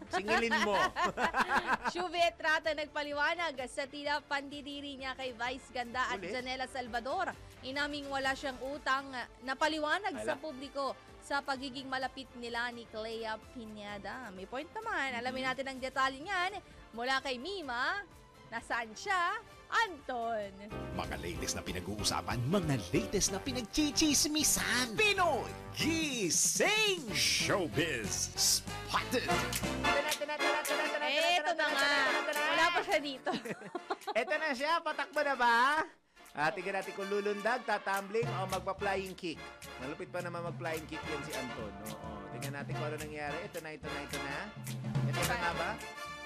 S3: Singilin mo.
S18: Shubi Etrata nagpaliwanag sa tila pandidiri niya kay Vice Ganda at Janela Salvador. Inaming wala siyang utang na paliwanag sa publiko sa pagiging malapit nila ni Clea Piñada. May point naman. Alamin natin ang detalye niyan mula kay Mima. Nasaan siya? Anton.
S2: Mga latest na pinag-uusapan, mga latest na pinagchichismisan.
S4: Pinoy Gising! Showbiz Spotted!
S18: Eto na nga. Wala pa siya dito.
S3: Eto na siya. Patakbo na ba? Tingnan natin kung lulundag, tatambling o magpa-flying kick. Malupit pa naman mag-flying kick yan si Anton. Tingnan natin kung ano nangyari. Ito na. Ito na nga ba?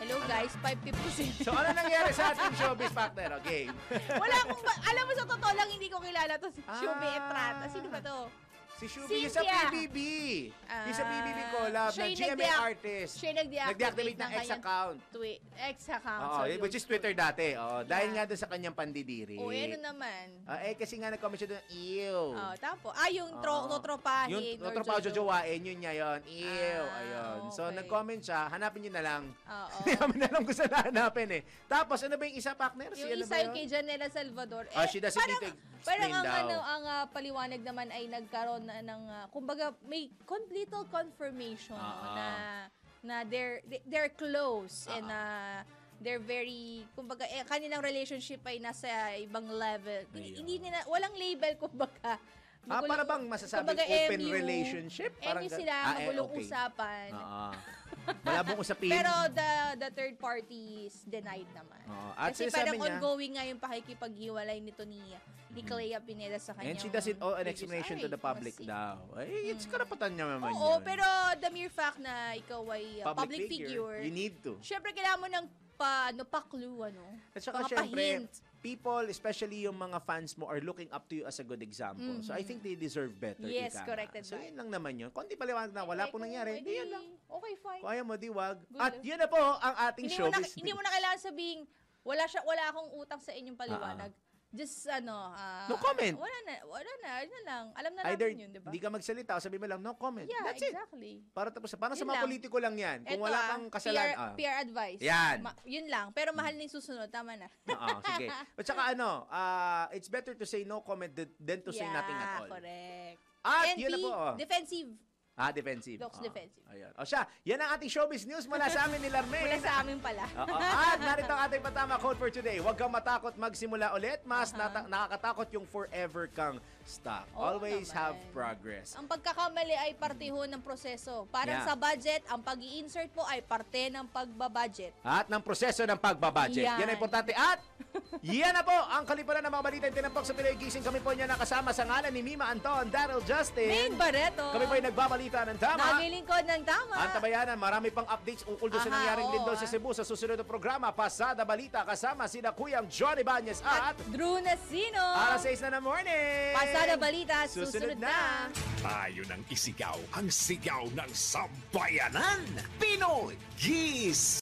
S18: Hello guys, 5:56.
S3: So ano nangyari sa ating showbiz partner? Okay.
S18: Wala akong, alam mo sa totoo lang hindi ko kilala to si Shubi Etrata. Sino ba to?
S3: Si Shubi, yung sa PBB. Yung sa PBB collab ng GMA artist.
S18: Siya nag-deactivate
S3: ng X account.
S18: X account.
S3: Which is Twitter dati. Dahil nga doon sa kanyang pandidiri.
S18: Ano naman?
S3: Kasi nga nag-comment siya doon, ew.
S18: Tapos, yung trotropahin.
S3: Yung trotropa jojowain, yun niya yun. Ew. Ayun. So, nag-comment siya, hanapin niyo na lang. Hindi namin alam kung saan hanapin eh. Tapos, ano ba yung isa, partner?
S18: Yung isa yung kay Janela Salvador.
S3: She doesn't need to explain
S18: parang
S3: daw.
S18: ang paliwanag naman ay nagkaroon ng kumbaga may little confirmation na they're close and they're very kumbaga kanilang relationship ay nasa ibang level. Hindi nila walang label kumbaga.
S3: Para bang masasabing open relationship?
S18: Parang sila magulong usapan.
S3: Malabong usapin.
S18: Pero the third party is denied naman. Kasi parang ongoing nga yung pakikipaghiwalay nito ni Clea Pineda sa kanya.
S3: And she does it an explanation to the public daw. It's karapatan niya naman
S18: yun. Pero the mere fact na ikaw ay public figure,
S3: you need to.
S18: Siyempre kailangan mo ng pa-clue,
S3: At saka syempre, people, especially yung mga fans mo, are looking up to you as a good example. So I think they deserve better.
S18: Yes, corrected.
S3: So yun lang naman yun. Konti paliwanag na wala pong nangyari. Hindi yan lang.
S18: Okay, fine.
S3: Kung ayaw mo, diwag. At yun na po ang ating showbiz.
S18: Hindi mo na kailangan sabing, wala akong utang sa inyong paliwanag. Just
S3: no comment.
S18: Wala na, yun na lang. Alam na
S3: either
S18: namin yun, di ba?
S3: Hindi ka magsalita o sabi mo lang, no comment.
S18: Yeah,
S3: that's
S18: exactly.
S3: It. Parang sa mga politiko lang yan. Kung
S18: Eto,
S3: wala kang kasalanan.
S18: PR advice.
S3: Yan.
S18: Yun lang. Pero mahal na yung susunod. Tama na.
S3: Sige. At saka it's better to say no comment than to say nothing at all.
S18: Correct.
S3: At
S18: NP,
S3: yun na po.
S18: defensive.
S3: Defensive.
S18: Looks defensive.
S3: Ayun. O siya, yan ang ating showbiz news mula sa amin ni Larmaine.
S18: Mula sa amin pala.
S3: At narito ang ating patama quote for today. Huwag kang matakot magsimula ulit. Mas nakakatakot yung forever kang stuck. Always have progress.
S18: Ang pagkakamali ay parte ho ng proseso. Parang sa budget, ang pag-i-insert po ay parte ng pagbabudget.
S3: At ng proseso ng pagbabudget. Yan ang importante. At yan na po ang kaliparan ng mga balita yung tinampok sa Pinoy Gising. Kami po niya nakasama sa ngalan ni Mima Anton, Daryl Justin.
S18: Main Barreto.
S3: Kami po ay nagbabalita ng tama.
S18: Naglilingkod ng tama.
S3: Ang tabayanan, marami pang updates ukol doon sa nangyaring lindol sa Cebu sa susunod na programa. Pasada Balita kasama sina Kuyang Johnny Banyes at
S18: Drew Nasino.
S3: Alas 6 na ng morning.
S18: Pasada Balita, susunod na.
S4: Tayo nang isigaw ang sigaw ng sambayanan. Pinoy Gis!